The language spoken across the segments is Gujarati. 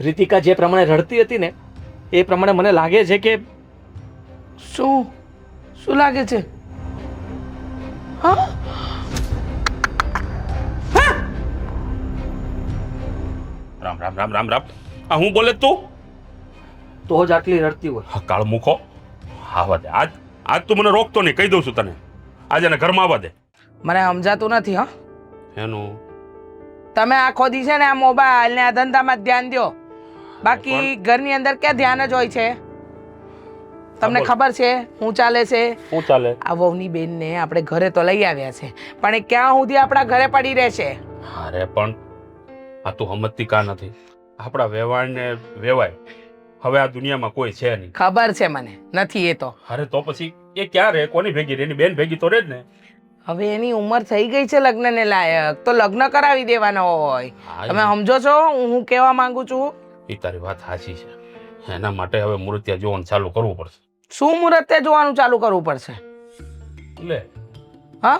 રીતિકા જે પ્રમાણે રડતી હતી ને એ પ્રમાણે મને લાગે છે કે શું શું લાગે છે? હા રામ રામ રામ રામ રામ. આ હું બોલે તું? તો જ આટલી રડતી હોય. હા, કાળ મૂકો. આવા દે. આજ તું મને રોકતો નહીં, કહી દઉં છું તને. આજે એને ઘરમાં આવવા દે. મને સમજાતું નથી. હા, એનું તમે આખો દી છે ને આ મોબાઈલ ને આ ધંધામાં જ ધ્યાન દો, બાકી ઘરની અંદર ક્યાં ધ્યાન જ હોય છે? તમને બોલ. ખબર છે શું ચાલે છે? શું ચાલે? આ વહુની બેનને આપણે ઘરે તો લઈ આવ્યા છે, પણ એ ક્યાં સુધી આપણા ઘરે પડી રહેશે? અરે પણ આ તું સમજતી કા નથી? આપણા વ્યવહારને વેવાય હવે આ દુનિયામાં કોઈ છે નહીં. ખબર છે મને, નથી એ તો. અરે તો પછી એ ક્યાં રહે? કોની ભેગી રહે? એની બેન ભેગી તો રહે જ ને. હવે એની ઉંમર થઈ ગઈ છે લગ્નને લાયક, તો લગ્ન કરાવી દેવાનો હોય. હા, તમે સમજો છો હું કહેવા માંગુ છું? એ તારી વાત સાચી છે. એના માટે હવે મૂર્તિયા જોવાનું ચાલુ કરવું પડશે. શું મુહૂર્તે જોવાનું ચાલુ કરવું પડશે? લે, હા,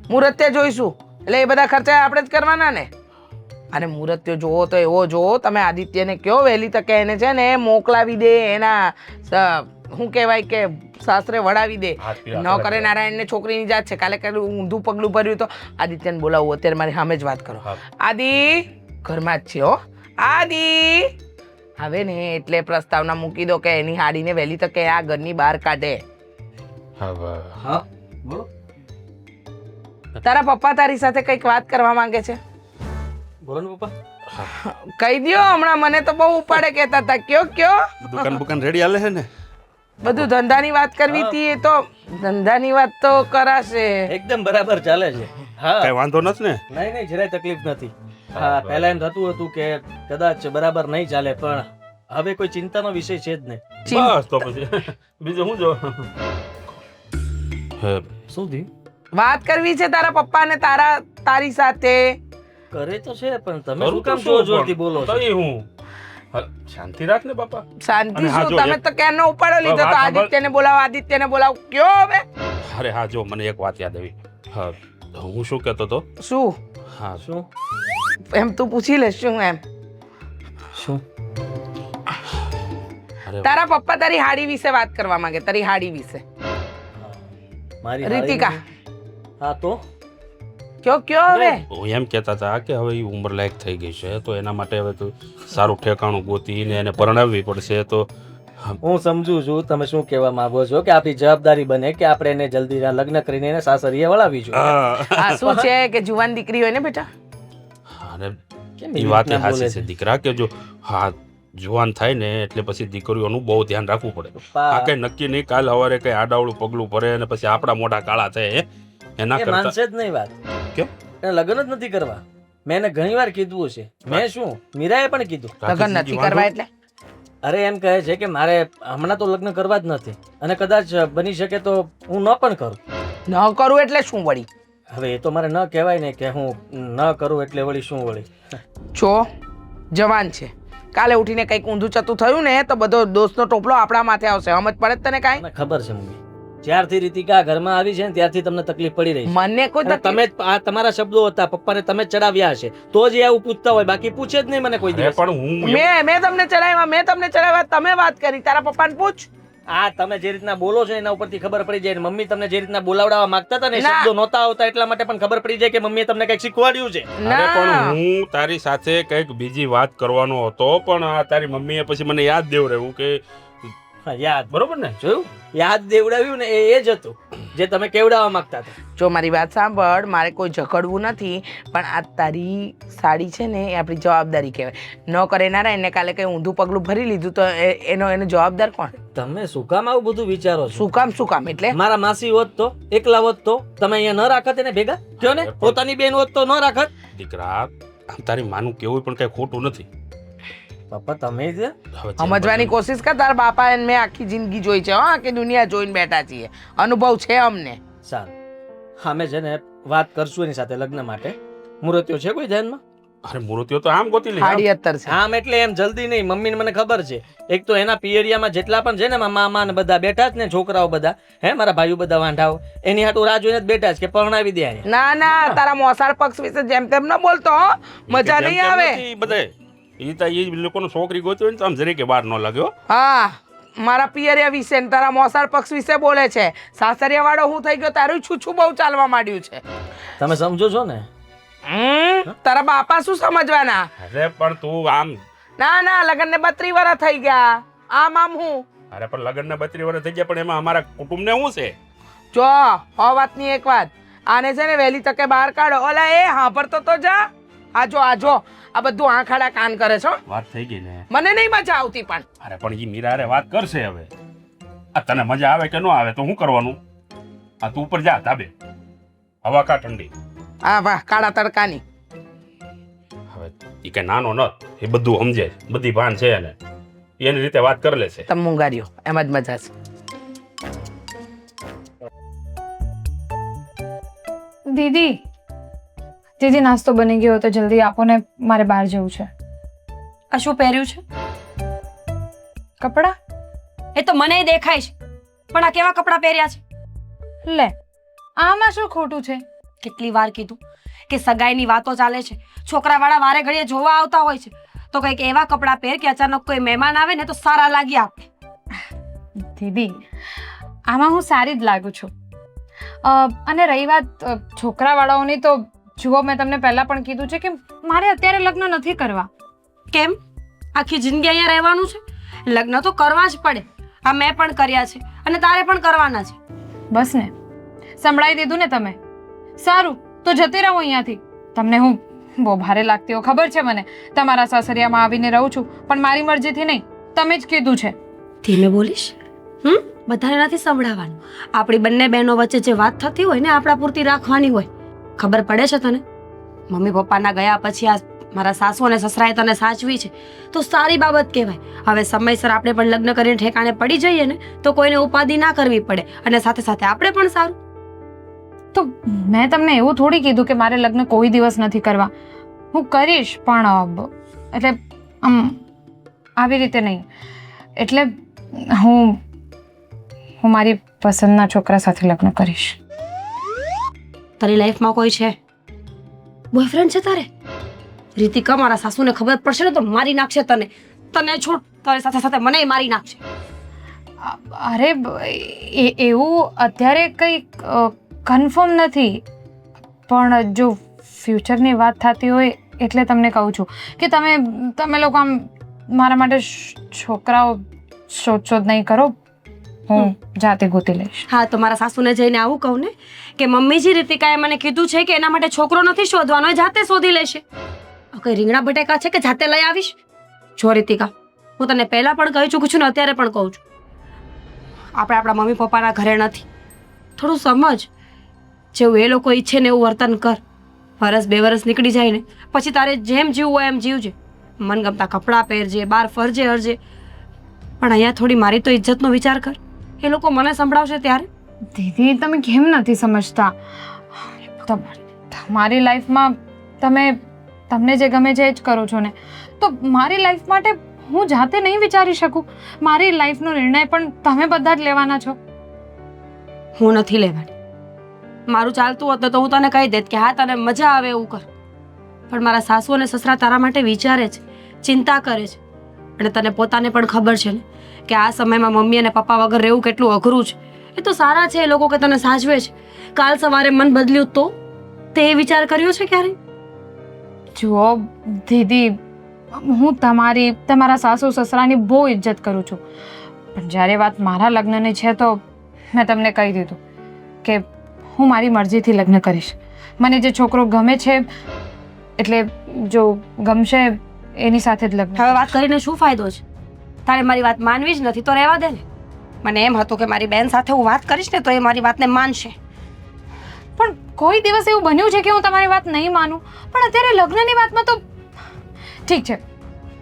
મુહૂર્તે જોઈશું એટલે એ બધા ખર્ચા આપણે જ કરવાના ને. અને મુહૂર્તે જોવો તો એવો જોવો, તમે આદિત્યને કહો વહેલી તકે એને છે ને મોકલાવી દે, એના શું કહેવાય કે સાસરે વળાવી દે. હાથ પીળા ન કરે નારાયણને છોકરીની જાત છે, કાલે કાલે ઊંધું પગલું ભર્યું તો આદિત્યને બોલાવવું. અત્યારે મારી સામે જ વાત કરો. હા. આદિ ઘરમાં જ છે હો. આદિ હવે ને એટલે પ્રસ્તાવના મૂકી દો કે એની હાડીને વહેલી તકે આ ઘરની બહાર કાઢે. હવે હા બોલો. તારા પપ્પા તારી સાથે કંઈક વાત કરવા માંગે છે, બોલો ને પપ્પા. કહી દ્યો. હમણાં મને તો બહુ ઉપાડે કહેતા હતા. કયો દુકાન રેડી હાલે છે ને? બધું ધંધાની વાત કરવી હતી, એ તો ધંધાની વાત તો કરાશે. એકદમ બરાબર ચાલે છે. હા કઈ વાંધો નથી ને? નહીં નહીં જરાય તકલીફ નથી. હા પહેલા એમ થતું હતું કે કદાચ બરાબર નહીં ચાલે, પણ હવે કોઈ ચિંતાનો વિષય છે જ નહીં. બસ તો પછી બીજું શું જો. શું થયું? વાત કરવી છે તારા પપ્પાને તારી સાથે. કરે તો છે પણ તમે શું કામ જોર જોરથી બોલો છો? તઈ હું શાંતિ રાખ ને બાપા. શાંતિ અને હા શું? જો તમે એક- તો ક્યારનો ઉપાડો લીધો તો વાત સાંભળ. આદિત્યને બોલાવો. કયો હવે? અરે હા જો મને એક વાત યાદ આવી. હા, હું શું કહેતો હતો? શું હા, શું એમ તું પૂછી લે શું એમ? શું અરે તારા પપ્પા તારી હાડી વિશે વાત કરવા માંગે, તારી હાડી વિશે. મારી રીતિકા. હારી- હા તો કયો હવે? હું એમ કહેતા હતા કે હવે એ ઉંમર લાયક થઈ ગઈ છે, તો એના માટે હવે તું સારું ઠેકાણું ગોતીને એને પરણાવવી પડશે. તો હું સમજુ છું તમે શું કહેવા માંગો છો, કે આપણી જવાબદારી બને કે આપણે એને જલ્દી લગ્ન કરીને એને સાસરીએ વળાવીશું. હા, આ શું છે કે જુવાન દીકરી હોય ને બેટા? અને કેમ એ એવી વાત રીતના સાચી બોલે છે છે? દીકરા, કે જો હા જુવાન થાય ને એટલે પછી દીકરીઓનું બહુ ધ્યાન રાખવું પડે. પપ્પા, આ કઈ નક્કી નહીં કાલ સવારે કઈ આડાવડું પગલું ભરે અને પછી આપણા મોઢા કાળા થાય એના એ કરતા. માનશે જ નહીં વાત. કેમ? એને લગ્ન જ નથી કરવા. મેં એને ઘણી વાર કીધું છે. મેં શું મીરાએ પણ કીધું. લગ્ન નથી કરવા એટલે? અરે એમ કહે છે કે મારે હમણાં તો લગ્ન કરવા જ નથી, અને કદાચ બની શકે તો હું ન પણ કરું. ન કરું એટલે શું વળી? હવે એ તો મારે ન કહેવાય ને કે હું ન કરું એટલે વળી શું વળી. છો જવાન છે, કાલે ઉઠીને કંઈક ઊંધું ચતું થયું ને તો બધો દોષનો ટોપલો આપણા માથે આવશે. સમજ પડે જ તને કાંઈ? મને ખબર છે મમ્મી, જ્યારથી રીતિકા ઘરમાં આવી છે ને ત્યારથી તમને તકલીફ પડી રહી છે. મને કોઈ અને તમે જ આ તમારા શબ્દો હતા, પપ્પાને તમે જ ચડાવ્યા હશે તો જ એ આવું પૂછતા હોય, બાકી પૂછે જ નહીં મને કોઈ અરે દિવસ. પણ હું મેં તમને ચડાવ્યા, તમે વાત કરી. તારા પપ્પાને પૂછ. આ તમે જે રીતના બોલો છો એના ઉપરથી ખબર પડી જાય. ને મમ્મી તમને જે રીતના બોલાવડાવવા માંગતા હતા ને એ ના. શબ્દો નહોતા આવતા એટલા માટે પણ ખબર પડી જાય કે મમ્મીએ તમને કંઈક શીખવાડ્યું છે. અરે પણ ના, હું તારી સાથે કંઈક બીજી વાત કરવાનો હતો, પણ આ તારી મમ્મીએ પછી મને યાદ દેવ રહ્યું કે હા, યાદ બરોબર ને? જોયું? યાદ દેવડાવ્યું ને એ જ હતું જે તમે કેવડાવવા માંગતા હતા. જો મારી વાત સાંભળ, મારે કોઈ ઝઘડવું નથી, પણ આ તારી સાડી છે ને એ આપણી જવાબદારી કહેવાય. ન કરે નારાયણ ને કાલે કંઈ ઊંધું પગલું ભરી લીધું તો એનો જવાબદાર કોણ? તમે શું કામ આવું બધું વિચારો છો? શું કામ એટલે? મારા માસી હોત તો, એકલા હોત તો તમે અહીંયા ન રાખત એને ભેગા? કયો ને, પોતાની બેન હોત તો ન રાખત? દીકરા, આમ તારી માનું કેવું પણ કઈ ખોટું નથી. પપ્પા તમે જ હવે જેમ સમજવાની બને- કોશિશ કર. તારા બાપા એને મેં આખી જિંદગી જોઈ છે, હા, આખી દુનિયા જોઈને બેઠા છીએ, અનુભવ છે અમને. સારું, અમે છે ને વાત કરશું એની સાથે લગ્ન માટે. મુહૂર્તો છે કોઈ ધ્યાનમાં? અરે મૂર્તિઓ તો આમ ગોતી લે. હાડી અત્તર છે. આમ એટલે એમ જલ્દી નહીં. મમ્મીને મને ખબર છે, એક તો એના પિયરિયામાં જેટલા પણ છે ને મામા ને બધા બેઠા જ ને, છોકરાઓ બધા, હે મારા ભાઈઓ બધા વાંઢાઓ, એની હાટું રાહ જોઈને જ બેઠા છે કે પરણાવી દે આને. ના તારા મોસાળ પક્ષ વિશે જેમ તેમ ન બોલતો હો, મજા નહીં આવે. બધાય એ લોકોનો છોકરી ગોત્યો ને તો આમ જરીકે વાર ન લાગ્યો. હા મારા પિયરિયા વિશે ને તારા મોસાળ પક્ષ વિશે બોલે છે. સાસરિયા વાળો હું થઈ ગયો, તારું છૂછું બહુ ચાલવા માંડ્યું છે. તમે સમજો છો ને? તારા બાપા શું સમજવાના? અરે પણ તું આમ, ના ના લગ્ન ને 32 વર્ષ થઈ ગયા. આમ હું અરે પણ લગ્નના 32 વર્ષ થઈ ગયા, પણ એમાં અમારા કુટુંબને શું છે? જો વાતની એક વાત, આને છે ને વહેલી તકે બહાર કાઢો. ઓલા એ સાંભળતો તો જા. આજો આ બધું આંખાડા કાન કરે છો. વાત થઈ ગઈ ને? મને નહીં મજા આવતી. પણ અરે પણ ઈ મીરારે વાત કરશે હવે. આ તને મજા આવે કે ન આવે તો શું કરવાનું? આ તું ઉપર જા ધાબે, હવા કા ઠંડી. હા વાહ કાળા તડકાની. હવે ઈ કે નાનો ન, એ બધું સમજે, બધી ભાન છે એને, એની રીતે વાત કરી લેશે. તમે મુંગારીઓ, એમ જ મજા છે. દીદી નાસ્તો બની ગયો તો જલ્દી આપો ને, મારે બહાર જવું છે. આ શું પહેર્યું છે? કપડાં? એ તો મને દેખાય છે, પણ આ કેવા કપડાં પહેર્યા છે? લે, આમાં શું ખોટું છે? કેટલી વાર કીધું કે સગાઈની વાતો ચાલે છે, છોકરાવાળા વારે ઘડીએ જોવા આવતા હોય છે, તો કંઈક એવા કપડાં પહેર કે અચાનક કોઈ મહેમાન આવે ને તો સારા લાગી આપણે. દીદી આમાં હું સારી જ લાગુ છું. અને રહી વાત છોકરાવાળાઓની, તો જુઓ મેં તમને પહેલાં પણ કીધું છે કે મારે અત્યારે લગ્ન નથી કરવા. કેમ? આખી જિંદગી અહીંયા રહેવાનું છે? લગ્ન તો કરવા જ પડે. આ મેં પણ કર્યા છે અને તારે પણ કરવાના છે. બસ ને, સંભળાવી દીધું ને તમે. સારું તો જતી રહું અહીંયાથી. તમને હું બહુ ભારે લાગતી હો, ખબર છે મને. તમારા સાસરિયામાં આવીને રહું છું, પણ મારી મરજીથી નહીં, તમે જ કીધું છે. ધીમે બોલીશ. બધાને નથી સંભળાવવાનું. આપણી બંને બહેનો વચ્ચે જે વાત થતી હોય ને, આપણા પૂરતી રાખવાની હોય. ખબર પડે છે તને? મમ્મી પપ્પાના ગયા પછી આ મારા સાસુ અને સસરાએ તને સાચવી છે તો સારી બાબત કહેવાય. હવે સમયસર આપણે પણ લગ્ન કરીને ઠેકાણે પડી જઈએ ને તો કોઈને ઉપાધિ ના કરવી પડે, અને સાથે સાથે આપણે પણ સારું. તો મેં તમને એવું થોડી કીધું કે મારે લગ્ન કોઈ દિવસ નથી કરવા. હું કરીશ, પણ એટલે આવી રીતે નહીં. એટલે હું મારી પસંદના છોકરા સાથે લગ્ન કરીશ. તારી લાઈફમાં કોઈ છે? બોયફ્રેન્ડ છે તારે? રીતિકા, મારા સાસુને ખબર પડશે ને તો મારી નાખશે તને. તને છોડ, તારી સાથે સાથે મને મારી નાખશે. અરે એવું અત્યારે કંઈ કન્ફર્મ નથી, પણ જો ફ્યુચરની વાત થતી હોય એટલે તમને કહું છું કે તમે લોકો આમ મારા માટે છોકરાઓ શોધ નહીં કરો, હું જાતે ગોતી લઈશ. હા તો મારા સાસુને જઈને આવું કહું ને કે મમ્મીજી રીતિકાએ મને કીધું છે કે એના માટે છોકરો નથી શોધવાનો, એ જાતે શોધી લેશે. કઈ રીંગણા બટેકા છે કે જાતે લઈ આવીશ? જો રીતિકા, હું તને પહેલા પણ કહી ચૂકું છું ને અત્યારે પણ કહું છું, આપણે આપણા મમ્મી પપ્પાના ઘરે નથી. થોડું સમજ. જેવું એ લોકો ઈચ્છે ને એવું વર્તન કર. વરસ 2 વર્ષ નીકળી જાય ને પછી તારે જેમ જીવવું હોય એમ જીવજે. મનગમતા કપડાં પહેરજે, બહાર ફરજે હરજે, પણ અહીંયા થોડી મારી તો ઇજ્જતનો વિચાર કર. એ લોકો મને સંભળાવશે ત્યારે. દીદી તમે કેમ નથી સમજતા? તમારી લાઈફમાં તમને જે ગમે છે એ જ કરો છો ને, તો મારી લાઈફ માટે હું જાતે નહીં વિચારી શકું? મારી લાઈફનો નિર્ણય પણ તમે બધા જ લેવાના છો. હું નથી લેવાની. મારું ચાલતું હોત તો હું તને કહી દેત કે હા તને મજા આવે એવું કર, પણ મારા સાસુ અને સસરા તારા માટે વિચારે છે, ચિંતા કરે છે. અને તને પોતાને પણ ખબર છે ને કે આ સમયમાં મમ્મી અને પપ્પા વગર રહેવું કેટલું અઘરું છે. એ તો સારા છે એ લોકો કે તને સાચવે છે. કાલ સવારે મન બદલ્યું તો તે વિચાર કર્યો છે ક્યારે? જુઓ દીદી, હું તમારા સાસુ સસરાની બહુ ઇજ્જત કરું છું, પણ જ્યારે વાત મારા લગ્નની છે તો મેં તમને કહી દીધું કે હું મારી મરજીથી લગ્ન કરીશ. મને જે છોકરો ગમે છે, એટલે જો ગમશે એની સાથે જ લગ્ન. હવે વાત કરીને શું ફાયદો છે? તારે મારી વાત માનવી જ નથી તો રહેવા દે ને. મને એમ હતું કે મારી બેન સાથે હું વાત કરીશ ને તો એ મારી વાતને માનશે. પણ કોઈ દિવસ એવું બન્યું છે કે હું તમારી વાત નહીં માનું? પણ અત્યારે લગ્નની વાતમાં તો ઠીક છે,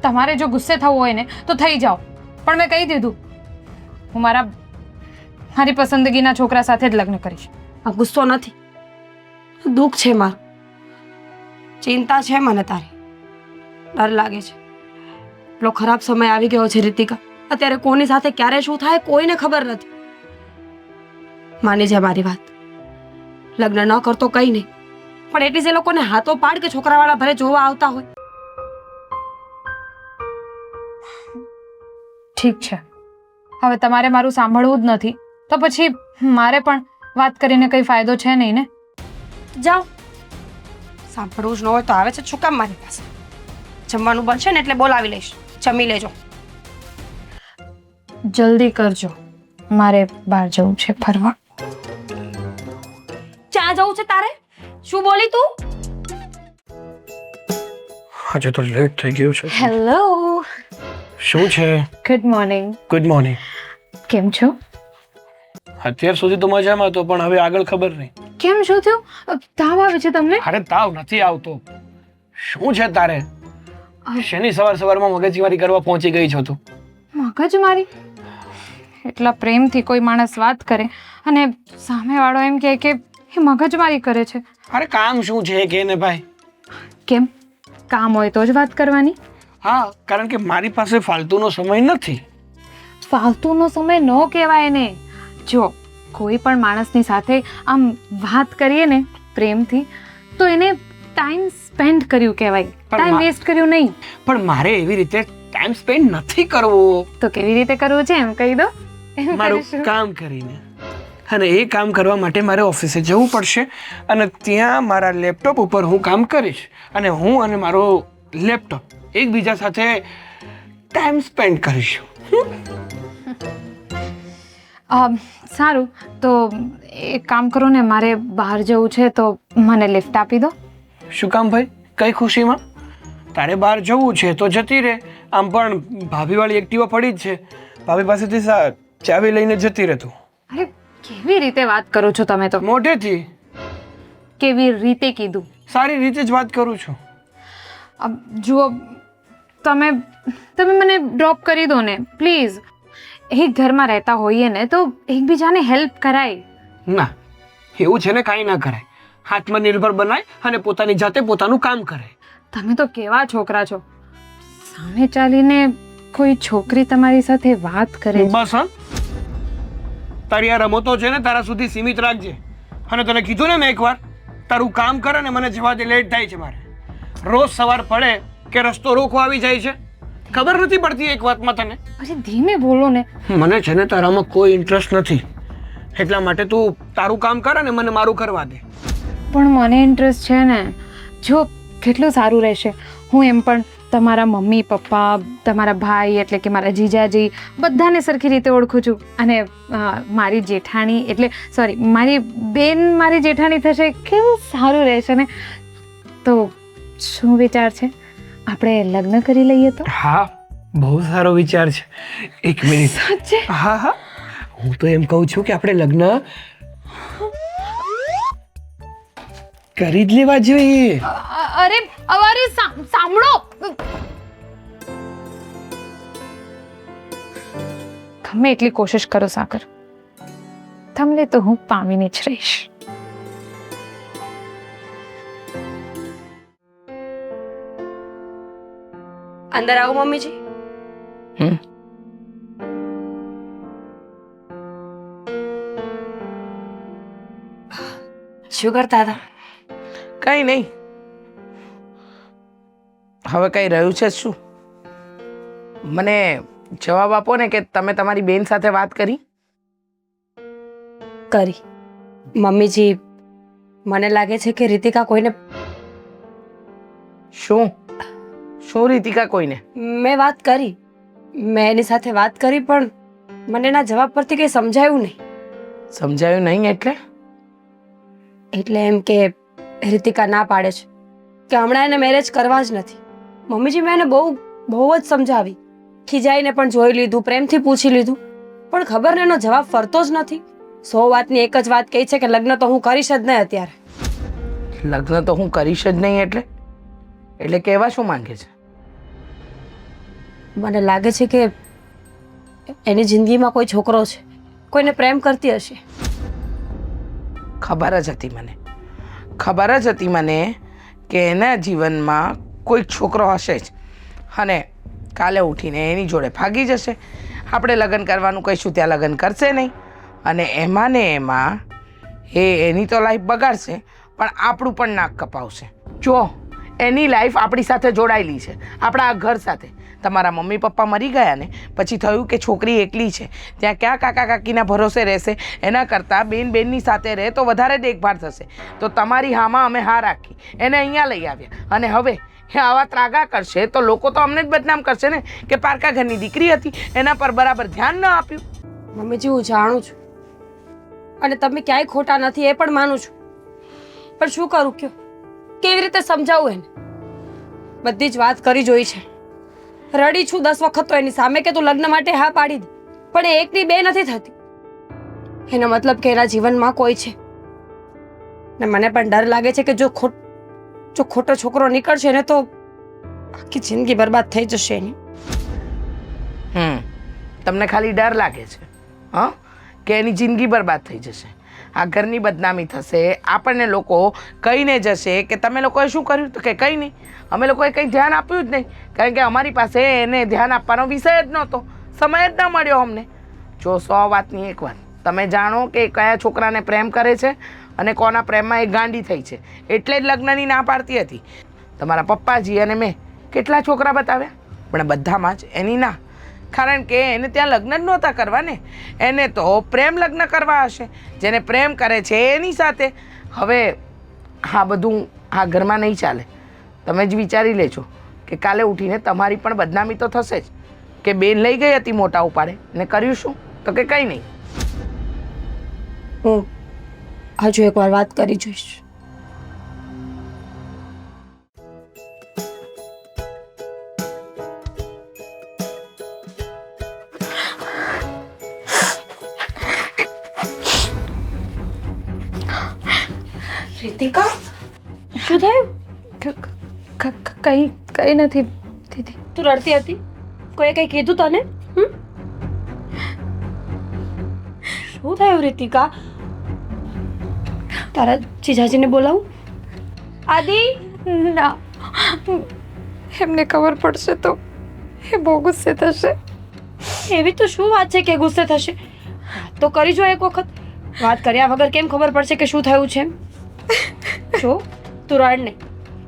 તમારે જો ગુસ્સે થવું હોય ને તો થઈ જાઓ, પણ મેં કહી દીધું હું મારી પસંદગીના છોકરા સાથે જ લગ્ન કરીશ. આ ગુસ્સો નથી, દુઃખ છે મારું. ચિંતા છે મને તારી. ડર લાગે છે. એટલો ખરાબ સમય આવી ગયો છે રીતિકા. અત્યારે કોની સાથે ક્યારે શું થાય કોઈને ખબર નથી. માની જાય મારી વાત. લગ્ન ન કરતો કઈ નહીં, પણ એટલીસ્ટ એ લોકોને હાથો પાડ કે છોકરાવાળા ભલે જોવા આવતા હોય. ઠીક છે, હવે તમારે મારું સાંભળવું જ નથી તો પછી મારે પણ વાત કરીને કંઈ ફાયદો છે નહીં ને. જાઓ, સાંભળવું જ ન હોય તો આવે છે શું કામ મારી પાસે? જમવાનું બનશે ને એટલે બોલાવી લઈશ, જમી લેજો. જલ્દી કરજો, મારે બહાર જવું છે ફરવા. ક્યાં જવું છે તારે? શું બોલી તું? આજે તો લેટ થઈ ગયું છે. હેલો, શું છે? Good morning. Good morning. કેમ છો? અત્યાર સુધી તો મજામાં હતો, પણ હવે આગળ ખબર નહીં. કેમ શું થયું? તાવ આવે છે તમને? અરે તાવ નથી આવતો. શું છે તારે? શેની સવારમાં મગજમારી કરવા પહોંચી ગઈ છો તું? મગજમારી? એટલા પ્રેમથી કોઈ માણસ વાત કરે અને સામેવાળો એમ કહે કે એ મગજમારી કરે છે. અરે કામ શું છે કે ને ભાઈ? કેમ? કામ હોય તો જ વાત કરવાની? હા, કારણ કે મારી પાસે ફાલતુનો સમય નથી. ફાલતુનો સમય ન કહેવાય ને. જો કોઈ પણ માણસની સાથે આમ વાત કરીએ ને પ્રેમથી તો એને ટાઈમ સ્પેન્ડ કર્યું કહેવાય, ટાઈમ વેસ્ટ કર્યું નહીં. પણ મારે એવી રીતે ટાઈમ સ્પેન્ડ નથી કરવો. તો કેવી રીતે કરવું છે એમ કહી દો. મારું કામ કરીને, અને એ કામ કરવા માટે મારે ઓફિસે જવું પડશે અને ત્યાં મારા લેપટોપ ઉપર હું કામ કરીશ અને હું અને મારો લેપટોપ એકબીજા સાથે ટાઈમ સ્પેન્ડ કરીશું. સારું, તો એક કામ કરો ને, મારે બહાર જવું છે તો મને લિફ્ટ આપી દો. શું કામ ભાઈ? કઈ ખુશીમાં? તારે બહાર જવું છે તો જતી રહે. આમ પણ ભાભીવાળી એક્ટિવા પડી જ છે, ભાભી પાસેથી ચાવી લઈને જતી રહે તું. અરે કેવી રીતે વાત કરો છો તમે તો? મોઢેથી. કેવી રીતે કીધું? સારી રીતે જ વાત કરું છું. જુઓ, તમે મને ડ્રોપ કરી દો ને પ્લીઝ. એક ઘરમાં રહેતા હોઈએ ને તો એકબીજાને હેલ્પ કરાય. ના, એવું છે ને કાંઈ ના કરાય. આત્મનિર્ભર બનાય અને પોતાની જાતે પોતાનું કામ કરે. તમે તો કેવા છોકરા છો, સામે ચાલીને કોઈ છોકરી તમારી સાથે વાત કરે. બસ હા, તારી આ રમતો છે ને તારા સુધી સીમિત રાખજે. અને તને કીધું ને મેં એકવાર, તારું કામ કરે ને મને જવા દે, લેટ થાય છે મારે. રોજ સવાર પડે કે રસ્તો રોકવા આવી જાય છે, ખબર નથી પડતી એક વાતમાં તને. અરે ધીમે બોલો ને. મને છે ને તારામાં કોઈ ઇન્ટરેસ્ટ નથી, એટલા માટે તું તારું કામ કર અને મને મારું કરવા દે. પણ મને ઇન્ટરેસ્ટ છે ને. જો કેટલું સારું રહેશે, હું એમ પણ તમારા મમ્મી પપ્પા, તમારા ભાઈ એટલે કે મારા જીજાજી બધાને સરખી રીતે ઓળખું છું. અને મારી જેઠાણી એટલે સોરી મારી બેન મારી જેઠાણી થશે, કેવું સારું રહેશે ને. તો શું વિચાર છે, આપણે લગ્ન કરી લઈએ તો? હા, બહુ સારો વિચાર છે. એક મિનિટ. સાચે? હા હા, હું તો એમ કહું છું કે આપણે લગ્ન કરી જ લેવા જોઈએ. અરે અરે સાંભળો, ગમે એટલી કોશિશ કરો સાગર, તમને તો હું પામીને જ રહીશ. અંદર આવો મમ્મીજી. શું કરતા હતા? કંઈ નહીં. હવે કંઈ રહ્યું છે શું? મને જવાબ આપો ને કે તમે તમારી બેન સાથે વાત કરી? કરી. મમ્મીજી, મને લાગે છે કે રીતિકા કોઈને... શું શું રીતિકા કોઈને? મેં વાત કરી, મેં એની સાથે વાત કરી, પણ મને એના જવાબ પરથી કંઈ સમજાયું નહીં. સમજાયું નહીં એટલે? એટલે એમ કે રીતિકા ના પાડે છે કે હમણાં એને મેરેજ કરવા જ નથી. મમ્મીજી, મેં એને બહુ જ સમજાવી, ખીજાઈને પણ જોઈ લીધું, પ્રેમથી પૂછી લીધું, પણ ખબર ને એનો જવાબ ફરતો જ નથી. 100 વાતની એક જ વાત કહી છે કે લગ્ન તો હું કરીશ જ નહીં અત્યારે. લગ્ન તો હું કરીશ જ નહીં એટલે કહેવા શું માંગે છે? મને લાગે છે કે એની જિંદગીમાં કોઈ છોકરો છે, કોઈને પ્રેમ કરતી હશે. ખબર જ હતી મને કે એના જીવનમાં કોઈ છોકરો હશે જ, અને કાલે ઉઠીને એની જોડે ભાગી જશે. આપણે લગ્ન કરવાનું કહીશું ત્યાં લગ્ન કરશે નહીં, અને એમાં ને એમાં એની તો લાઈફ બગાડશે, પણ આપણું પણ નાક કપાવશે. જો એની લાઈફ આપણી સાથે જોડાયેલી છે, આપણા આ ઘર સાથે. તમારા મમ્મી પપ્પા મરી ગયા ને પછી થયું કે છોકરી એકલી છે, ત્યાં ક્યાં કાકા કાકીના ભરોસે રહેશે, એના કરતાં બેનની સાથે રહે તો વધારે દેખભાળ થશે. તો તમારી હામાં અમે હા રાખી, એને અહીંયા લઈ આવ્યા, અને હવે એ આવા ત્રાગા કરશે તો લોકો તો અમને જ બદનામ કરશે ને કે પારકા ઘરની દીકરી હતી, એના પર બરાબર ધ્યાન ન આપ્યું. મમ્મીજી હું જાણું છું અને તમે ક્યાંય ખોટા નથી એ પણ માનું છું, પણ શું કરું કયો, કેવી રીતે સમજાવું એને? બધી જ વાત કરી જોઈ છે, રડી છું 10 વખત તો એની સામે કે તું લગ્ન માટે હા પાડી દે, પણ એ એકની બે નથી થતી. એનો મતલબ કે એના જીવનમાં કોઈ છે, ને મને પણ ડર લાગે છે કે જો ખોટો છોકરો નીકળશે ને તો આખી જિંદગી બરબાદ થઈ જશે એની. તમને ખાલી ડર લાગે છે હા કે એની જિંદગી બરબાદ થઈ જશે, આ ઘરની બદનામી થશે, આપણને લોકો કહીને જશે કે તમે લોકોએ શું કર્યું, તો કે કંઈ નહીં, અમે લોકોએ કંઈ ધ્યાન આપ્યું જ નહીં, કારણ કે અમારી પાસે એને ધ્યાન આપવાનો વિષય જ નહોતો, સમય જ ન મળ્યો અમને. જો 100 વાતની એક વાત, તમે જાણો કે કયા છોકરાને પ્રેમ કરે છે અને કોના પ્રેમમાં એ ગાંડી થઈ છે, એટલે જ લગ્નની ના પાડતી હતી. તમારા પપ્પાજી અને મેં કેટલા છોકરા બતાવ્યા, પણ બધામાં જ એની ના, કારણ કે એને ત્યાં લગ્ન જ નહોતા કરવા ને, એને તો પ્રેમ લગ્ન કરવા હશે, જેને પ્રેમ કરે છે એની સાથે. હવે આ બધું આ ઘરમાં નહીં ચાલે, તમે જ વિચારી લેજો કે કાલે ઉઠીને તમારી પણ બદનામી તો થશે જ કે બેન લઈ ગઈ હતી મોટા ઉપાડે ને કર્યું શું, તો કે કંઈ નહીં. હું હજુ એકવાર વાત કરી જોઈશ. રીતિકા શું થયું? કઈ નથી દીદી. તું રડતી હતી, કોઈએ કઈ કીધું તને? શું થયું રીતિકા? તારા જીજાજીને બોલાવું? આદિ ના, એમને ખબર પડશે તો એ બહુ ગુસ્સે થશે. એવી તો શું વાત છે કે ગુસ્સે થશે? વાત તો કરી જો એક વખત, વાત કર્યા વગર કેમ ખબર પડશે કે શું થયું છે? જો તું રડ નહીં,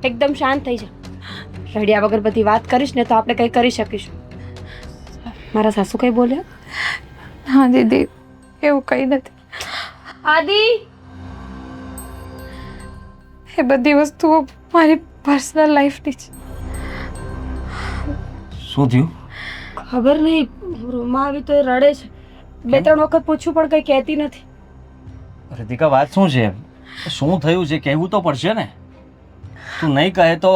એકદમ શાંત થઈ જા. રડ્યા વગર બધી વાત કરીશ ને તો આપણે કંઈ કરી શકીશું. મારા સાસુ કંઈ બોલ્યા? હા દીદી, એવું કંઈ નથી. આદિ એ બધી વસ્તુઓ મારી પર્સનલ લાઈફની છે. શું થયું? ખબર નહીં, રૂમમાં આવી તો એ રડે છે. 2-3 વખત પૂછ્યું પણ કંઈ કહેતી નથી. રીતિકા વાત શું છે? શું થયું છે કહેવું તો પડશે ને. તું નહીં કહે તો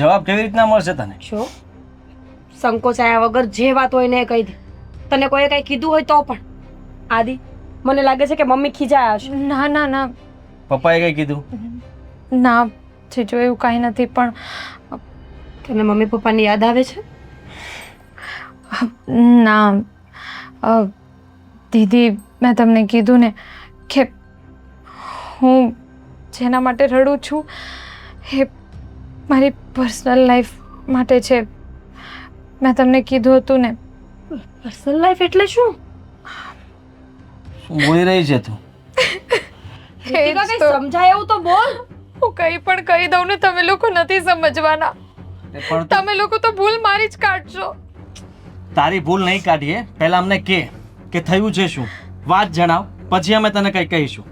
જવાબ કેવી રીતના મળશે તને? જો સંકોચાયા વગર જે વાત હોય ને એ કહી દે. તને કોઈએ કંઈ કીધું હોય તો પણ. આદિ મને લાગે છે કે મમ્મી ખીજાયા હશે. ના ના ના પપ્પાએ કઈ કીધું? ના જીજુ, એવું કાંઈ નથી, પણ તને મમ્મી પપ્પાની યાદ આવે છે? ના દીદી, મેં તમને કીધું ને કે હું જેના માટે રડું છું એ મારી પર્સનલ લાઈફ માટે છે. મેં તમને કીધું હતું ને. પર્સનલ લાઈફ એટલે શું? શું બોલી રહી છે તું? રીતિકા, કંઈ સમજાય એવું તો બોલ. હું કંઈ પણ કહી દઉં ને તમે લોકો નથી સમજવાના. પણ તમે લોકો તો ભૂલ મારી જ કાઢશો. તારી ભૂલ નહીં કાઢીએ, પહેલા અમને કે થયું છે શું, વાત જણાવ, પછી અમે તને કંઈ કહીશું.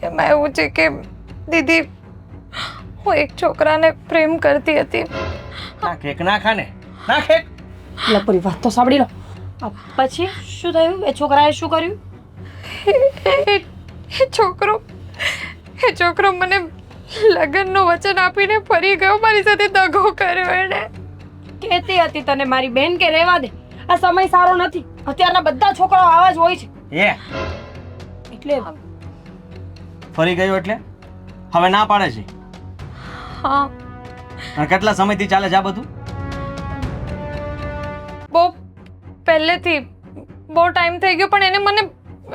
એમાં એવું છે કે દીદી, હું એક છોકરાને પ્રેમ કરતી હતી. ના કેક ના ખાને, ના કેક. પૂરી વાત તો સાંભળી લો. પછી શું થયું? એ છોકરાએ શું કર્યું? એ છોકરો મને લગ્નનું વચન આપીને ફરી ગયો, મારી સાથે દગો કર્યો એણે. કહેતી હતી તને મારી બેન કે રહેવા દે, આ સમય સારો નથી, અત્યારના બધા છોકરાઓ આવા જ હોય છે. એટલે ફરી ગયો એટલે હવે ના પાડે છે? હા. અને કેટલા સમયથી ચાલે છે આ બધું? બહુ પહેલેથી, બહુ ટાઈમ થઈ ગયો, પણ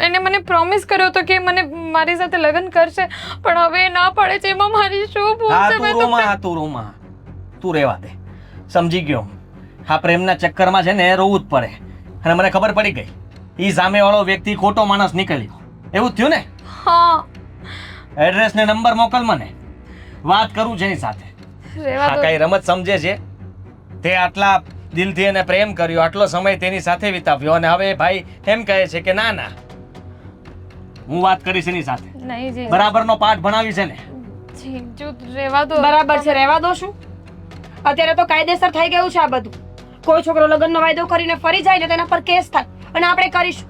એને મને પ્રોમિસ કર્યો હતો કે મને મારી સાથે લગ્ન કરશે, પણ હવે એ ના પાડે છે. એમાં મારી શું ભૂલ છે? તું રોમાં તું રહેવા દે, સમજી ગયો. આ પ્રેમના ચક્કરમાં છે ને રોવું જ પડે. અને મને ખબર પડી ગઈ, ઈ સામેવાળો વ્યક્તિ ખોટો માણસ નીકળ્યો. એવું થયું ને? હા. એડ્રેસ ને નંબર મોકલ મને, વાત કરું છે એની સાથે. રહેવા આ દો. કઈ રમત સમજે છે તે? આટલા દિલથી એને પ્રેમ કર્યો, આટલો સમય તેની સાથે વિતાવ્યો અને હવે એ ભાઈ એમ કહે છે કે ના ના હું વાત કરીશ એની સાથે. નહીં જીજુ. બરાબરનો પાઠ ભણાવી છે ને. જીજુ રહેવા દો. બરાબર છે, રહેવા દો શું? અત્યારે તો કાયદેસર થઈ ગયું છે આ બધું. કોઈ છોકરો લગ્નનો વાયદો કરીને ફરી જાય ને તેના પર કેસ થાય અને આપણે કરીશું.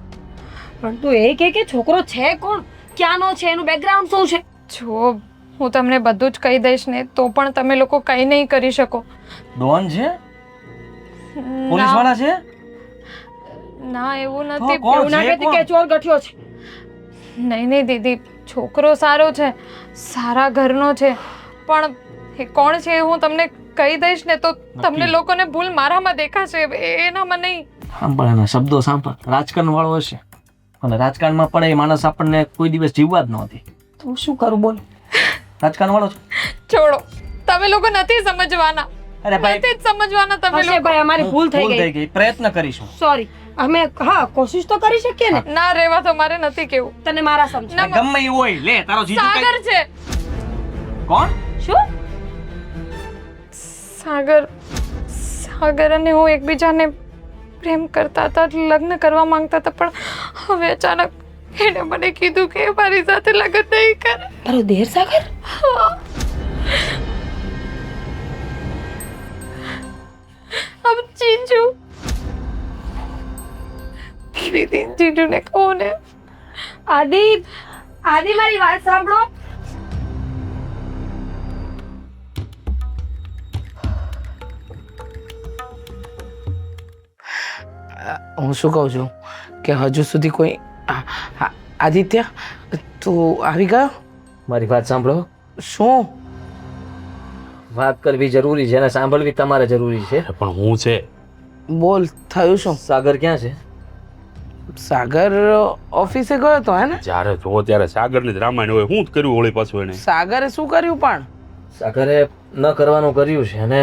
પણ તું એ કે છોકરો છે કોણ, ક્યાંનો છે, એનું બેકગ્રાઉન્ડ શું છે? જો હું તમને બધું જ કહી દઈશ ને તો પણ તમે લોકો કંઈ નહીં કરી શકો. ડોન છે? પોલીસ વાળા છે? ના એવું નથી. કોણ એવું ના છે? કહેતી કે ચોર ગઠિયો છે. નહીં નહીં દીદી, છોકરો સારો છે, સારા ઘરનો છે, પણ એ કોણ છે એ હું તમને કહી દઈશ ને તો તમને લોકોને ભૂલ મારામાં દેખાશે, એનામાં નહીં. સાંભળ એના શબ્દો સાંભળ. રાજકારણ વાળો હશે અને રાજકારણમાં પડે એ માણસ આપણને કોઈ દિવસ જીવવા જ નહોતી. તું શું કરું બોલ? રાજકારણ વાળો છે? છોડો, તમે લોકો નથી સમજવાના. અરે ભાઈ નથી જ સમજવાના તમે હશે લોકો. ભાઈ, અમારી ભૂલ થઈ ગઈ. પ્રયત્ન કરીશું. સોરી. અમે હા કોશિશ તો કરી શકીએ ને. ના રહેવા તો મારે નથી કેવું. તને મારા સમજ. ના, ગમે એવું હોય લે તારો જીજુ સાગર કઈ- છે. કોણ? શું? સાગર અને હું એકબીજાને પ્રેમ કરતા હતા, લગ્ન કરવા માંગતા હતા, પણ હવે અચાનક એને મને કીધું કે એ મારી સાથે લગ્ન નહીં કરે. તારો દેર સાગર? अब जीजू दीदी जीजू ने કહો ને. આદિ મારી વાત સાંભળો. હું શું કહું છું કે હજુ સુધી કોઈ આદિત્ય તું આવી ગયો? મારી વાત સાંભળો. શું વાત કરવી જરૂરી છે અને સાંભળવી તમારે જરૂરી છે. પણ હું છે બોલ, થયું શું? સાગર ક્યાં છે? સાગર ઓફિસે ગયો તો હે ને? જ્યારે જો ત્યારે સાગરની જ રામાયણ હોય. હું જ કર્યું હોળી પાછું એને. સાગરે શું કર્યું? પણ સાગરે ન કરવાનું કર્યું છે અને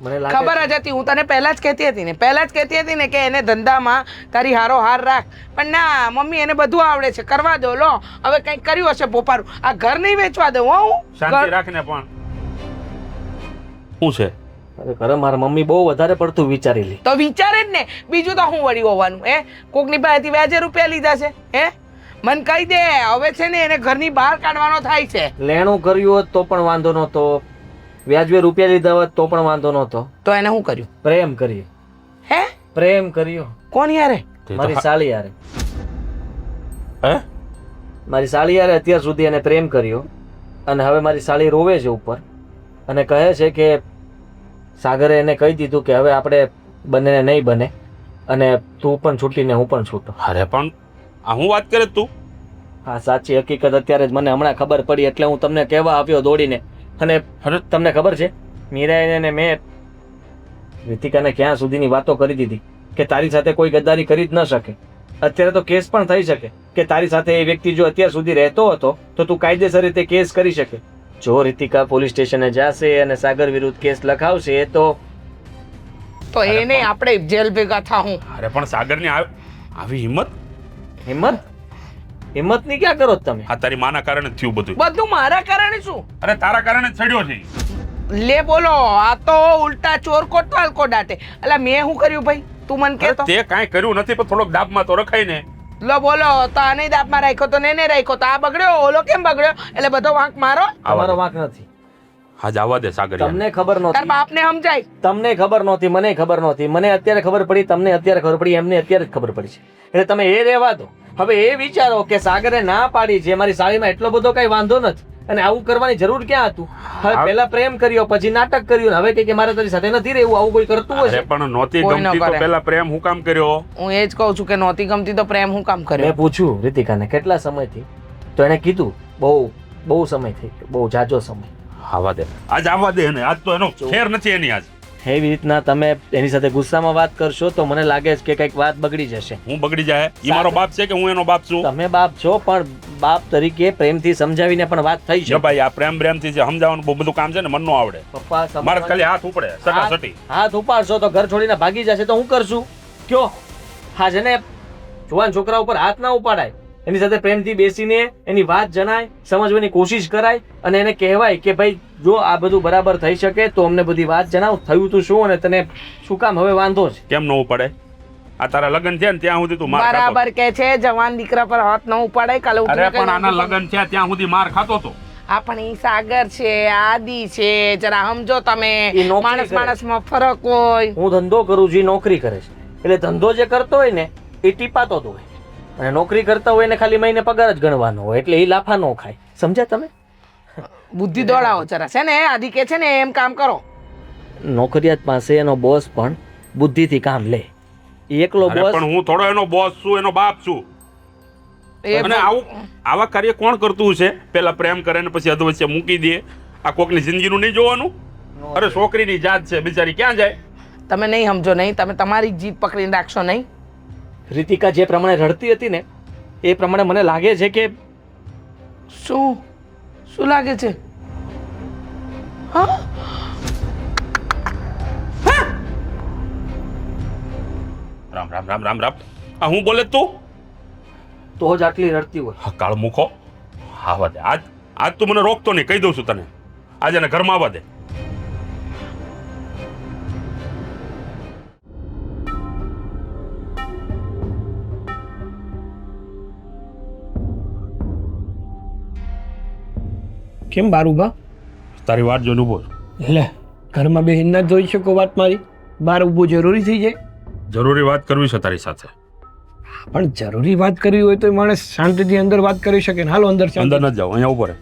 મને લાગે ખબર જ હતી, હું તને પહેલા જ કહેતી હતી ને કે એને ધંધામાં તારી હારો હાર રાખ. પણ ના મમ્મી, એને બધું આવડે છે, કરવા દો. લો હવે કંઈક કર્યું હશે પોપારું. આ ઘર નહીં વેચવા દઉં હો હું. શાંતિ રાખને. પણ શું છે? ખરે મારા મમ્મી બહુ વધારે પડતું વિચારી લે. તો વિચારે જ ને, બીજું તો હું વળી હોવાનું હે? કોકની પાસેથી વ્યાજે રૂપિયા લીધા છે હે? મને કહી દે, હવે છે ને એને ઘરની બહાર કાઢવાનો થાય છે. લેણું કર્યું હોત તો પણ વાંધો નહોતો, વ્યાજબી રૂપિયા લીધા હોત તો પણ વાંધો નહોતો. તો એને શું કર્યું? પ્રેમ કર્યો. હે? પ્રેમ કર્યો કોણ યારે? તે તો મારી સાળી યારે. હે? મારી સાળી યારે અત્યાર સુધી એને પ્રેમ કર્યો અને હવે મારી સાળી રોવે છે ઉપર અને કહે છે કે સાગરે એને કહી દીધું કે હવે આપણે બંનેને નહીં બને અને તું પણ છૂટીને હું પણ છૂટો. અરે પણ આ હું વાત કરે તું? હા, સાચી હકીકત અત્યારે જ મને હમણાં ખબર પડી એટલે હું તમને કહેવા આવ્યો દોડીને. અને અરે તમને ખબર છે મીરાએ ને મેં રીતિકાને ક્યાં સુધીની વાતો કરી દીધી કે તારી સાથે કોઈ ગદ્દારી કરી જ ન શકે. અત્યારે તો કેસ પણ થઈ શકે કે તારી સાથે એ વ્યક્તિ જો અત્યાર સુધી રહેતો હતો તો તું કાયદેસર રીતે કેસ કરી શકે. જો રીતિકા પોલીસ સ્ટેશને જશે અને સાગર વિરુદ્ધ કેસ લખાવશે તો એને આપણે જેલ ભેગા થાઉં. અરે પણ સાગરની આવી હિંમત? હિંમતની ક્યાં કરો છો તમે? આ તારી માના કારણે જ થયું બધું. બધું મારા કારણે શું? અરે તારા કારણે જ ચડ્યો છે. લે બોલો, આ તો ઉલટા ચોર કોટો હલકો દાટે. એટલે મેં શું કર્યું ભાઈ? તું મને અરે કહેતો. તે કાંઈ કર્યું નથી પણ થોડોક દાબમાં તો રખાય ને. લો બોલો, તો આને દાપમાં રાખ્યો તો ને રાખ્યો તો આ બગડ્યો, ઓલો કેમ બગડ્યો? એટલે બધો વાંક મારો. તમારો વાંક નથી. આજ આવવા દે સાગર. તમને ખબર તાર નહોતી, બાપને સમજાય. તમને ખબર નહોતી, મને ખબર નહોતી. મને અત્યારે ખબર પડી, તમને અત્યારે ખબર પડી, એમને અત્યારે જ ખબર પડી છે. એટલે તમે એ રહેવા દો. હવે એ વિચારો કે સાગરે ના પાડી છે, મારી સાળીમાં એટલો બધો કઈ વાંધો નથી અને આવું કરવાની જરૂર ક્યાં હતું? હવે પહેલા પ્રેમ કર્યો, પછી નાટક કર્યું ને હવે કે મારે તારી સાથે નથી રહેવું. આવું કોઈ કરતું અરે હશે? પણ નહોતી કોઈ ન ગમતી તો કરે. પેલા પ્રેમ હું કામ કર્યો? હું એ જ કહું છું કે નહોતી ગમતી તો પ્રેમ હું કામ મેં કર્યો? પૂછ્યું રીતિકાને કેટલા સમયથી, તો એને કીધું બહુ સમય થઈ ગયો, બહુ જાજો સમય. આવવા દે, આજ આવવા દે ને. આજ તો એનો ફેર નથી એની. આજ એવી રીતના તમે એની સાથે ગુસ્સામાં વાત કરશો તો મને લાગે છે કે કંઈક વાત બગડી જશે. હું બગડી જાય? ઈ મારો બાપ છે કે હું એનો બાપ છું? તમે બાપ છો પણ બાપ તરીકે પ્રેમથી સમજાવીને પણ વાત થઈ જો છે. ભાઈ આ પ્રેમથી જે સમજાવવાનું બહુ બધું કામ છે ને મન નો આવડે. પપ્પા મારે સમજાવવા- ખાલી હાથ ઉપડે સટાસટી. હાથ ઉપાડશો તો ઘર છોડીને ભાગી જશે તો હું કરશું કયો? હા છે ને, જુવાન છોકરા ઉપર હાથ ના ઉપાડાય. એની સાથે પ્રેમથી બેસીને એની વાત જણાય, સમજવાની કોશિશ કરાય અને એને કહેવાય કે ભાઈ જો આ બધું બરાબર થઈ શકે તો અમને બધી વાત જણાવ, થયું તું શું અને તને શું કામ હવે વાંધો છે? કેમ ન પડે? આ તારા લગ્ન છે ને ત્યાં સુધી તું માર ખાતો. બરાબર કે છે જવાન દીકરા પર હાથ ન ઉપાડાય. કાલે અરે ઉઠીને પણ આના કઈ લગ્ન છે ત્યાં સુધી માર ખાતો તો. આપણી સાગર છે, આદિ છે, જરા સમજો તમે. એ નોકરી માણસ કરે. માણસમાં ફરક હોય. હું ધંધો કરું છું, એ નોકરી કરે છે. એટલે ધંધો જે કરતો હોય ને એ ટીપાતો તો હોય, અને નોકરી કરતા હોય ને ખાલી મહિને પગાર જ ગણવાનો હોય, એટલે એ લાફા ન ખાય. સમજ્યા તમે? બુદ્ધિ દોડાવો જરા છે ને. આદિ કે છે ને એમ કામ કરો. નોકરિયાત પાસે એનો બોસ પણ બુદ્ધિથી કામ લે. એકલો અરે બોસ પણ હું થોડો એનો બોસ છું, એનો બાપ છું. એ અને આવા કાર્ય કોણ કરતું છે? પેલા પ્રેમ કરે ને પછી અધવચ્ચે મૂકી દે. આ કોકની જિંદગીનું નહીં જોવાનું? અરે છોકરીની જાત છે, બિચારી ક્યાં જાય? તમે નહીં સમજો નહીં. તમે તમારી જીભ પકડીને રાખશો નહીં. રીતિકા જે પ્રમાણે રડતી હતી ને એ પ્રમાણે મને લાગે છે કે શું શું લાગે છે? હા રામ રામ રામ રામ રામ. આ હું બોલે તું? તો જ આટલી રડતી હોય. હા, કાળ મૂકો. આવા દે. આજ તું મને રોકતો નહીં, કહી દઉં છું તને. આજે એને ઘરમાં આવવા દે. કેમ બારુભા? તારી વાત જોઈને ઉભો છું. એટલે ઘરમાં બેહીને ના જોઈ શકો વાત મારી? બહાર ઊભું જરૂરી થઈ જાય? જરૂરી વાત કરવી છે તારી સાથે. પણ જરૂરી વાત કરવી હોય તો માણસ શાંતિથી અંદર વાત કરી શકે ને. હાલો અંદર અંદર ન જાઓ, અહીંયા ઉભો રહે.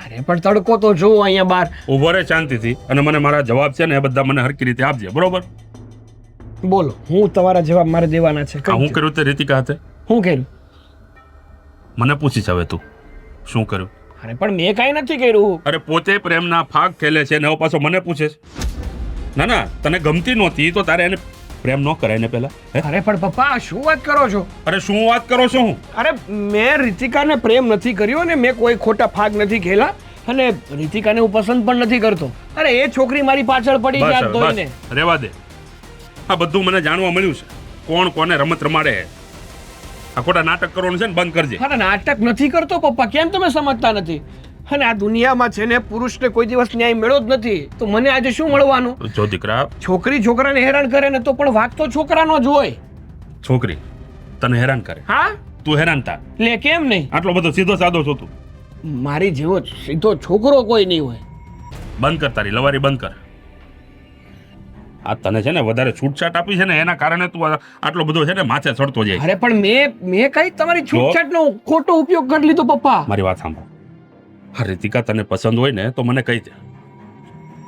અરે પણ તડકો તો જો અહીંયા બહાર. ઉભો રહે શાંતિથી, અને મને મારા જવાબ છે ને એ બધા મને હરકી રીતે આપજે, બરોબર? બોલો, હું તમારા જવાબ મારે દેવાના છે. આ હું કર્યું તે રીતિકા હાથે? હું કર્યું? મને પૂછીશ હવે તું શું કર્યું? અરે પણ મેં કાંઈ નથી કર્યું. અરે પોતે પ્રેમના ફાગ ખેલે છે ને હવે પાછો મને પૂછે છે? ના ના, તને ગમતી નહોતી તો તારે એને પ્રેમ ન કરાય ને પેલા? અરે પણ પપ્પા શું વાત કરો છો? અરે શું વાત કરો છો? હું અરે મેં રીતિકાને પ્રેમ નથી કર્યો અને મેં કોઈ ખોટા ફાગ નથી ખેલા, અને રીતિકાને હું પસંદ પણ નથી કરતો. અરે એ છોકરી મારી પાછળ પડી બસ ગયા હવે, ધોઈને. બસ રેવા દે. આ બધું મને જાણવા મળ્યું છે, કોણ કોને રમત રમાડે. આ ખોટા નાટક કરવાનું છે ને બંધ કરજે. અરે નાટક નથી કરતો પપ્પા, કેમ તમે સમજતા નથી? અને આ દુનિયામાં છે ને પુરુષને કોઈ દિવસ ન્યાય મળ્યો જ નથી, તો મને આજે શું મળવાનું? જો દીકરા, છોકરી છોકરાને હેરાન કરે ને તો પણ વાંક તો છોકરાનો જ હોય. છોકરી તને હેરાન કરે, હા તું હેરાન થા. લે કેમ નહીં? આટલો બધો સીધો સાદો છો તું? મારી જેવો સીધો છોકરો કોઈ નહીં હોય. બંધ કર, તારી લવારી બંધ કર. આ તને છે ને વધારે છૂટછાટ આપી છે ને એના કારણે તું આટલો બધો છે ને માથે ચડતો જાય. અરે પણ મેં કઈ તમારી છૂટછાટનો ખોટો ઉપયોગ કરી લીધો પપ્પા. મારી વાત સાંભળ. હા, રીતિકા તને પસંદ હોય ને તો મને કહી દે,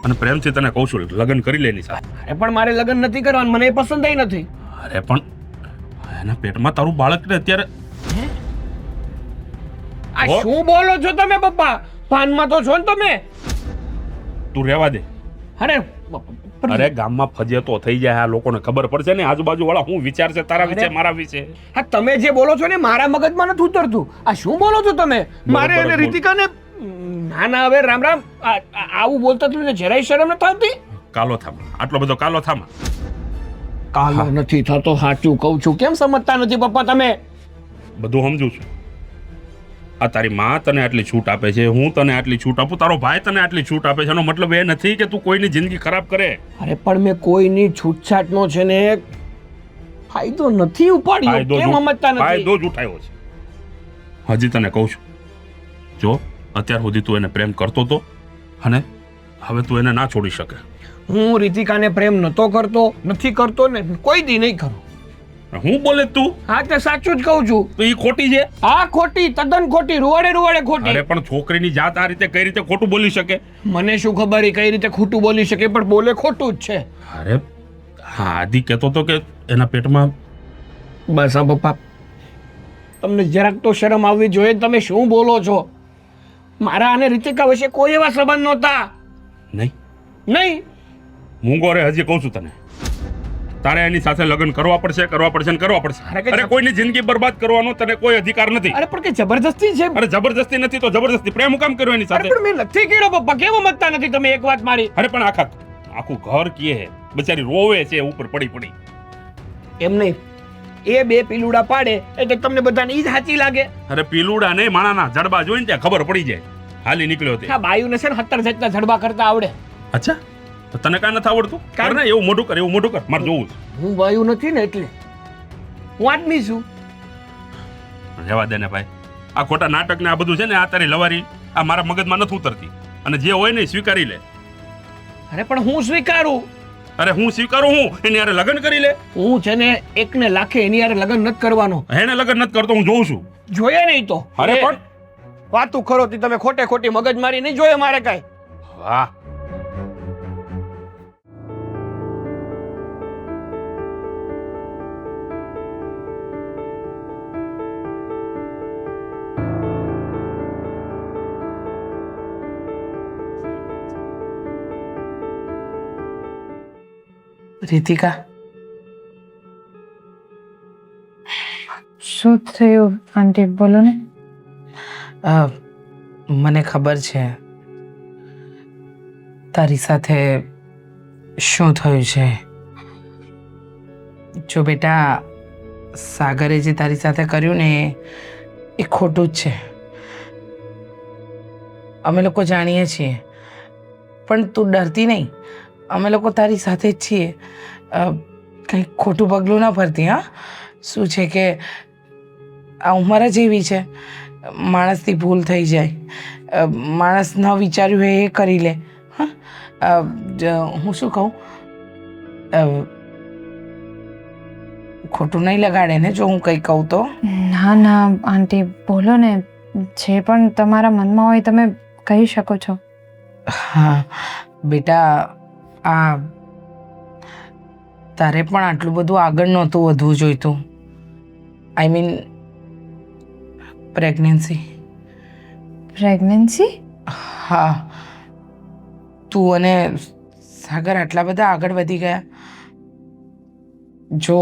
અને પ્રેમથી તને કહું છું લગ્ન કરી લે એની સાથે. અરે પણ મારે લગ્ન નથી કરવાનું, મને એ પસંદ નથી. અરે પણ એના પેટમાં તારું બાળક ને અત્યારે. આ શું બોલો છો તમે પપ્પા? પાનમાં તો છો ને તમે? તું રહેવા દે. અરે અરે ગામમાં ફજેતો થઈ જાય, આ લોકોને ખબર પડશે ને આજુબાજુ વાળા શું વિચાર છે તારા વિશે, મારા વિશે. હા, તમે જે બોલો છો ને મારા મગજમાં નથી ઉતરતું. આ શું બોલો છો તમે? મારે બરોબર, અને બોલ. રીતિકાને ના ના હવે રામ રામ. આવું બોલતા તમને જરાય શરમ નથી આવતી? કાલો થામા, આટલો બધો કાલો થામા. કાલો નથી થતો, સાચું કહું છું. કેમ સમજતા નથી પપ્પા તમે? બધું સમજુ છું. આ તારી માં તને આટલી છૂટ આપે છે, હું તને આટલી છૂટ આપું, તારો ભાઈ તને આટલી છૂટ આપે છે, એનો મતલબ એ નથી કે તું કોઈની જિંદગી ખરાબ કરે. અરે પણ મેં કોઈની છૂટછાટનો છે ને ફાયદો નથી ઉપાડ્યો. ફાયદો કેમ જ- સમજતા નથી? ફાયદો જ ઉઠાયો છે. હજી તને કહું છું, જો અત્યાર સુધી તું એને પ્રેમ કરતો હતો અને હવે તું એને ના છોડી શકે. હું રીતિકાને પ્રેમ નતો કરતો, નથી કરતો ને કોઈ દી નહીં કરું. હું બોલે તું? હા, તે સાચું જ કહું છું. તો એ ખોટી છે. આ ખોટી, તદ્દન ખોટી, રૂવાડે રૂવાડે ખોટી. અરે પણ છોકરીની જાત આ રીતે કઈ રીતે ખોટું બોલી શકે? મને શું ખબર એ કઈ રીતે ખોટું બોલી શકે, પણ બોલે ખોટું જ છે. અરે હા, આદિ કહેતો હતો કે એના પેટમાં. બસ હા પપ્પા, તમને જરાક તો શરમ આવવી જોઈએ. તમે શું બોલો છો? મારા અને રીતિકા વચ્ચે કોઈ એવા સંબંધ નહોતા. નહીં, નહીં. મૂંગો રે, હજી કહું છું તને, તારે એની સાથે લગ્ન કરવા પડશે, કરવા પડશે ને કરવા પડશે. અરે કે અરે કોઈની જિંદગી બરબાદ કરવાનો તને કોઈ અધિકાર નથી. અરે પણ કે જબરદસ્તી છે. અરે જબરદસ્તી નથી તો જબરદસ્તી પ્રેમ હું કામ કર્યો એની અરે સાથે? પણ મેં નથી કર્યો પપ્પા, કેમ સમજતા નથી તમે એક વાત મારી? અરે પણ આખું ઘર કીએ હે, બિચારી રોવે છે ઉપર પડી પડી. એમ નહીં, એ બે પીલુડા પાડે એટલે તમને બધાને ઈ જ સાચી લાગે. અરે પીલુડા નહીં, માણાના જડબા જોઈને ત્યાં ખબર પડી જાય. હાલી નીકળ્યો તે આ બાયુને છે ને 70 જાતના જડબા કરતા આવડે. અચ્છા તો તને કાંઈ નથી આવડતું કર ને એવું મોઢું કર મારે જોવું છે. હું બાયુ નથી ને એટલે હું આદમી છું. રહેવા દે ને ભાઈ આ ખોટા નાટક ને આ બધું છે ને આ તારી લવારી આ મારા મગજમાં નથી ઉતરતી અને જે હોય ને એ સ્વીકારી લે. અરે પણ હું સ્વીકારું. અરે હું સ્વીકારું હું એની હારે લગ્ન કરી લે. હું છે ને એકને લાખે એની હારે લગ્ન નથી કરવાનો. એને લગ્ન નથી કરતો હું જોઉં છું. જોઈએ નહીં તો અરે પણ વાતું ખરો તી તમે ખોટે ખોટી મગજ મારી નહીં જોઈએ મારે કાંઈ. વાહ રીતિકા, શું થયું આંટી? બોલો ને. મને ખબર છે તારી સાથે શું થયું છે. જો બેટા, સાગરે જે તારી સાથે કર્યું ને એ ખોટું જ છે. અમે લોકો જાણીએ છીએ, પણ તું ડરતી નહીં. અમે લોકો તારી સાથે જ છીએ. કંઈ ખોટું પગલું ના ભરતી. હા, શું છે કે આ ઉંમર જ એવી છે, માણસથી ભૂલ થઈ જાય. માણસ ન વિચાર્યું હોય એ કરી લે. હા, હું શું કહું, ખોટું નહીં લગાડે ને જો હું કંઈ કહું તો? ના ના આંટી, બોલો ને. જે પણ તમારા મનમાં હોય તમે કહી શકો છો. હા બેટા, આ તારે પણ આટલું બધું આગળ નહોતું વધવું જોઈતું. I mean pregnancy. પ્રેગ્નન્સી? હા, તું અને સાગર આટલા બધા આગળ વધી ગયા. જો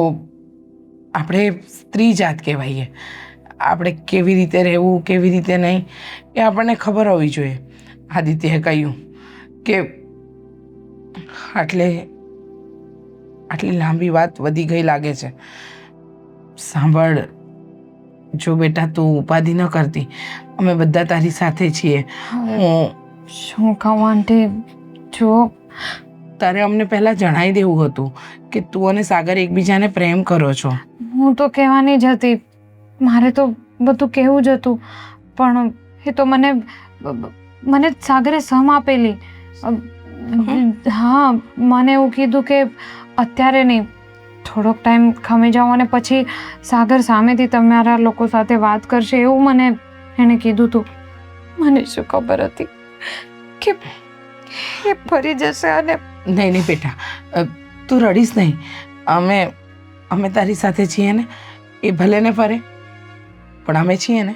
આપણે સ્ત્રી જાત કહેવાઈએ, આપણે કેવી રીતે રહેવું કેવી રીતે નહીં એ આપણને ખબર હોવી જોઈએ. આદિત્યએ કહ્યું કે આટલી લાંબી વાત વધી ગઈ લાગે છે. સાંભળ, જો બેટા તું ઉપાધિ ન કરતી, અમે બધા તારી સાથે છીએ. હું શું કહું આંટી, જો તારે અમને પહેલાં જણાવી દેવું હતું કે તું અને સાગર એકબીજાને પ્રેમ કરો છો. હું તો કહેવાની જ હતી, મારે તો બધું કહેવું જ હતું, પણ એ તો મને સાગરે સમ આપેલી. હા, મને એવું કીધું કે અત્યારે નહીં, થોડોક ટાઈમ ખમી જાઓ અને પછી સાગર સામેથી તમારા લોકો સાથે વાત કરશે, એવું મને એણે કીધું હતું. મને શું ખબર હતી કે એ ફરી જશે. અને નહીં નહીં બેટા, તું રડીશ નહીં. અમે તારી સાથે છીએ ને. એ ભલે ને ફરે, પણ અમે છીએ ને.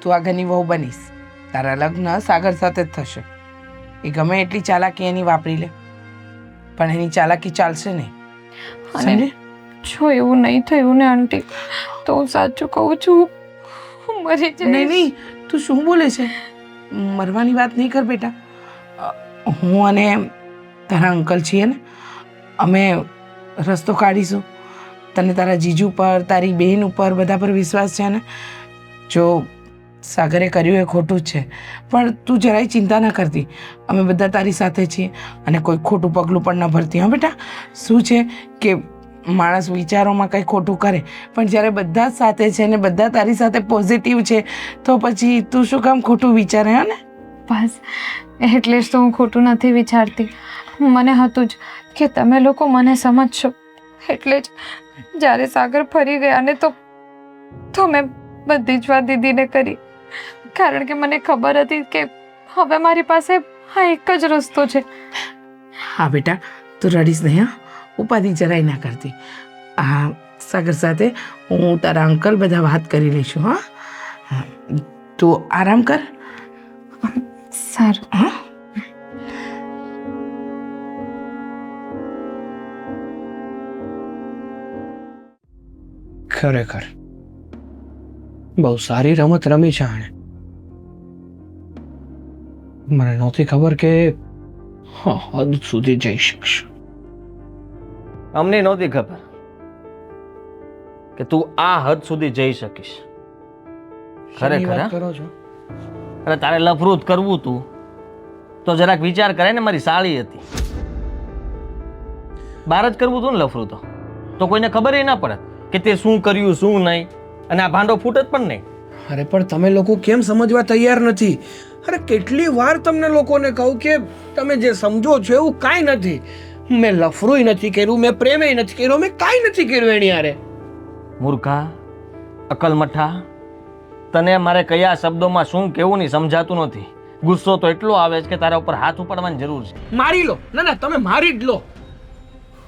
તું આ ઘરની વહુ બનીશ. તારા લગ્ન સાગર સાથે જ થશે. એ ગમે એટલી ચાલાકી એની વાપરી લે, પણ એની ચાલાકી ચાલશે નહીં. અને જો એવું નહીં થયું ને આંટી, તો હું સાચું કહું છું, હું મરી જઈશ. નહીં નહીં, તું શું બોલે છે? મરવાની વાત નહીં કર બેટા. હું અને તારા અંકલ છીએ ને, અમે રસ્તો કાઢીશું. તને તારા જીજુ પર, તારી બહેન ઉપર, બધા પર વિશ્વાસ છે ને. જો સાગરે કર્યું એ ખોટું જ છે, પણ તું જરાય ચિંતા ન કરતી. અમે બધા તારી સાથે છીએ અને કોઈ ખોટું પગલું પણ ન ભરતી. હા બેટા, શું છે કે માણસ વિચારોમાં કંઈ ખોટું કરે, પણ જ્યારે બધા જ સાથે છે ને બધા તારી સાથે પોઝિટિવ છે, તો પછી તું શું કામ ખોટું વિચારે? હા ને, બસ એટલે જ તો હું ખોટું નથી વિચારતી. મને હતું જ કે તમે લોકો મને સમજશો, એટલે જ જ્યારે સાગર ફરી ગયા ને તો મેં બધી જ વાત દીદીને કરી, કારણ કે મને ખબર હતી કે હવે મારી પાસે આ એક જ રસ્તો છે. હા બેટા, તું રડીશ નહીં. હા, ઉપાધિ જરાય ના કરતી. હા, સાગર સાથે હું તારા અંકલ બધા વાત કરી લઈશું. હા, તું આરામ કર. સારું. હા, ખરેખર બહુ સારી રમત રમી છે આણે. મને નહોતી ખબર કે હદ સુધી જઈ શકશે. અમને નહોતી ખબર કે તું આ હદ સુધી જઈ શકીશ. શેની ખરેખર વાત હા? કરો છો? અને તારે લફરું જ કરવું તું તો જરાક વિચાર કરે ને, મારી સાળી હતી. બહાર જ કરવું હતું ને લફરું તો કોઈને ખબર ના પડે કે તે શું કર્યું શું નહીં, અને આ ભાંડો ફૂટત પણ નહીં. અરે પણ તમે લોકો કેમ સમજવા તૈયાર નથી? અરે કેટલી વાર તમને લોકોને કહું કે તમે જે સમજો છો એવું કાંઈ નથી. મેં લફરોય નથી કર્યું, મેં પ્રેમેય નથી કર્યો, મેં કાંઈ નથી કર્યું એની હારે. મૂર્ખા, અકલમઠા, તને મારે કયા શબ્દોમાં શું કહેવું નહીં સમજાતું નથી. ગુસ્સો તો એટલો આવે છે કે તારા ઉપર હાથ ઉપાડવાની જરૂર છે. મારી લો. ના ના, તમે મારી જ લો.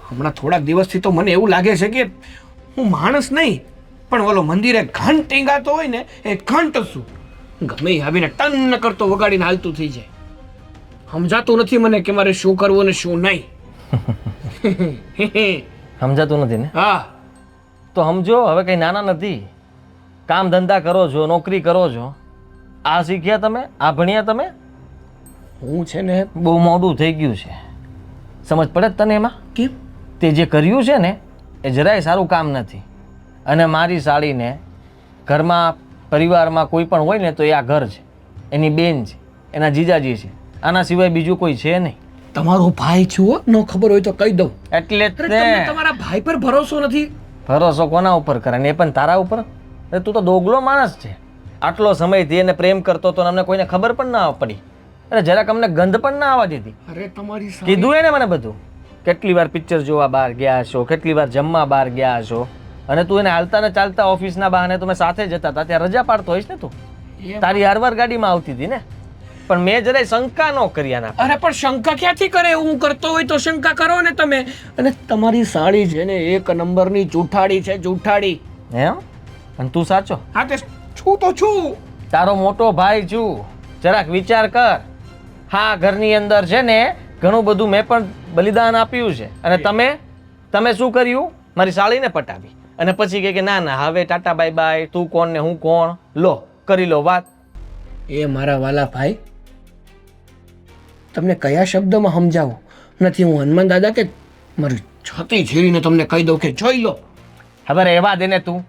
હમણાં થોડાક દિવસથી તો મને એવું લાગે છે કે હું માણસ નહીં પણ ઓલો મંદિરે ઘંટ ટીંગાતો હોય ને એ ઘંટ છું. ગમે એ આવીને ટન કરતો વગાડીને હાલતું થઈ જાય. સમજાતું નથી મને કે મારે શું કરવું ને શું નહીં. સમજાતું નથી ને? હા, તો સમજો, હવે કંઈ નાના નથી. કામ ધંધા કરો છો, નોકરી કરો છો, આ શીખ્યા તમે, આ ભણ્યા તમે. હું છે ને બહુ મોડું થઈ ગયું છે. સમજ પડે જ તને એમાં? કેમ? તે જે કર્યું છે ને એ જરાય સારું કામ નથી. અને મારી સાળીને ઘરમાં પરિવારમાં કોઈ પણ હોય ને તો એ આ ઘર છે, એની બેન છે, એના જીજાજી છે, આના સિવાય બીજું કોઈ છે નહીં. તમારો ભાઈ છું, ન ખબર હોય તો કહી દઉં. એટલે જ અરે ને. તમને તમારા ભાઈ પર ભરોસો નથી? ભરોસો કોના ઉપર કરે ને? એ પણ તારા ઉપર. અરે તું તો દોગલો માણસ છે. આટલો સમયથી એને પ્રેમ કરતો તો અમને કોઈને ખબર પણ ના પડી. અરે જરાક અમને ગંધ પણ ના આવવા દીધી. અરે તમારી કીધું એને મને બધું. કેટલી વાર પિક્ચર જોવા બહાર ગયા છો, કેટલી વાર જમવા બહાર ગયા છો, અને તું એને હાલતા ને ચાલતા ઓફિસના બહાને તમે સાથે જતા હતા, ત્યાં રજા પાડતો હોઈશ ને તું. તારી હારવાર ગાડીમાં આવતી હતી ને, પણ મેં જરાય શંકા ન કરી આના. અરે પણ શંકા ક્યાંથી કરે? હું કરતો હોય તો શંકા કરો ને તમે. અને તમારી સાળી છે ને એક નંબરની જૂઠાડી છે, જૂઠાડી. એમ? અને તું સાચો? હા, તે છું તો છું. તારો મોટો ભાઈ છું, જરાક વિચાર કર. હા, ઘરની અંદર છે ને ઘણું બધું મેં પણ બલિદાન આપ્યું છે, અને તમે શું કર્યું? મારી સાળીને પટાવી અને પછી કહે કે ના ના હવે ટાટા બાય બાય, તું કોણ ને હું કોણ, લો કરી લો વાત. એ મારા વાલા ભાઈ, તમને કયા શબ્દમાં સમજાવું? નથી હું હનુમાન દાદા કે મારી છાતી ચીરીને તમને કહી દઉં કે જોઈ લો. હવે રહેવા દે ને તું.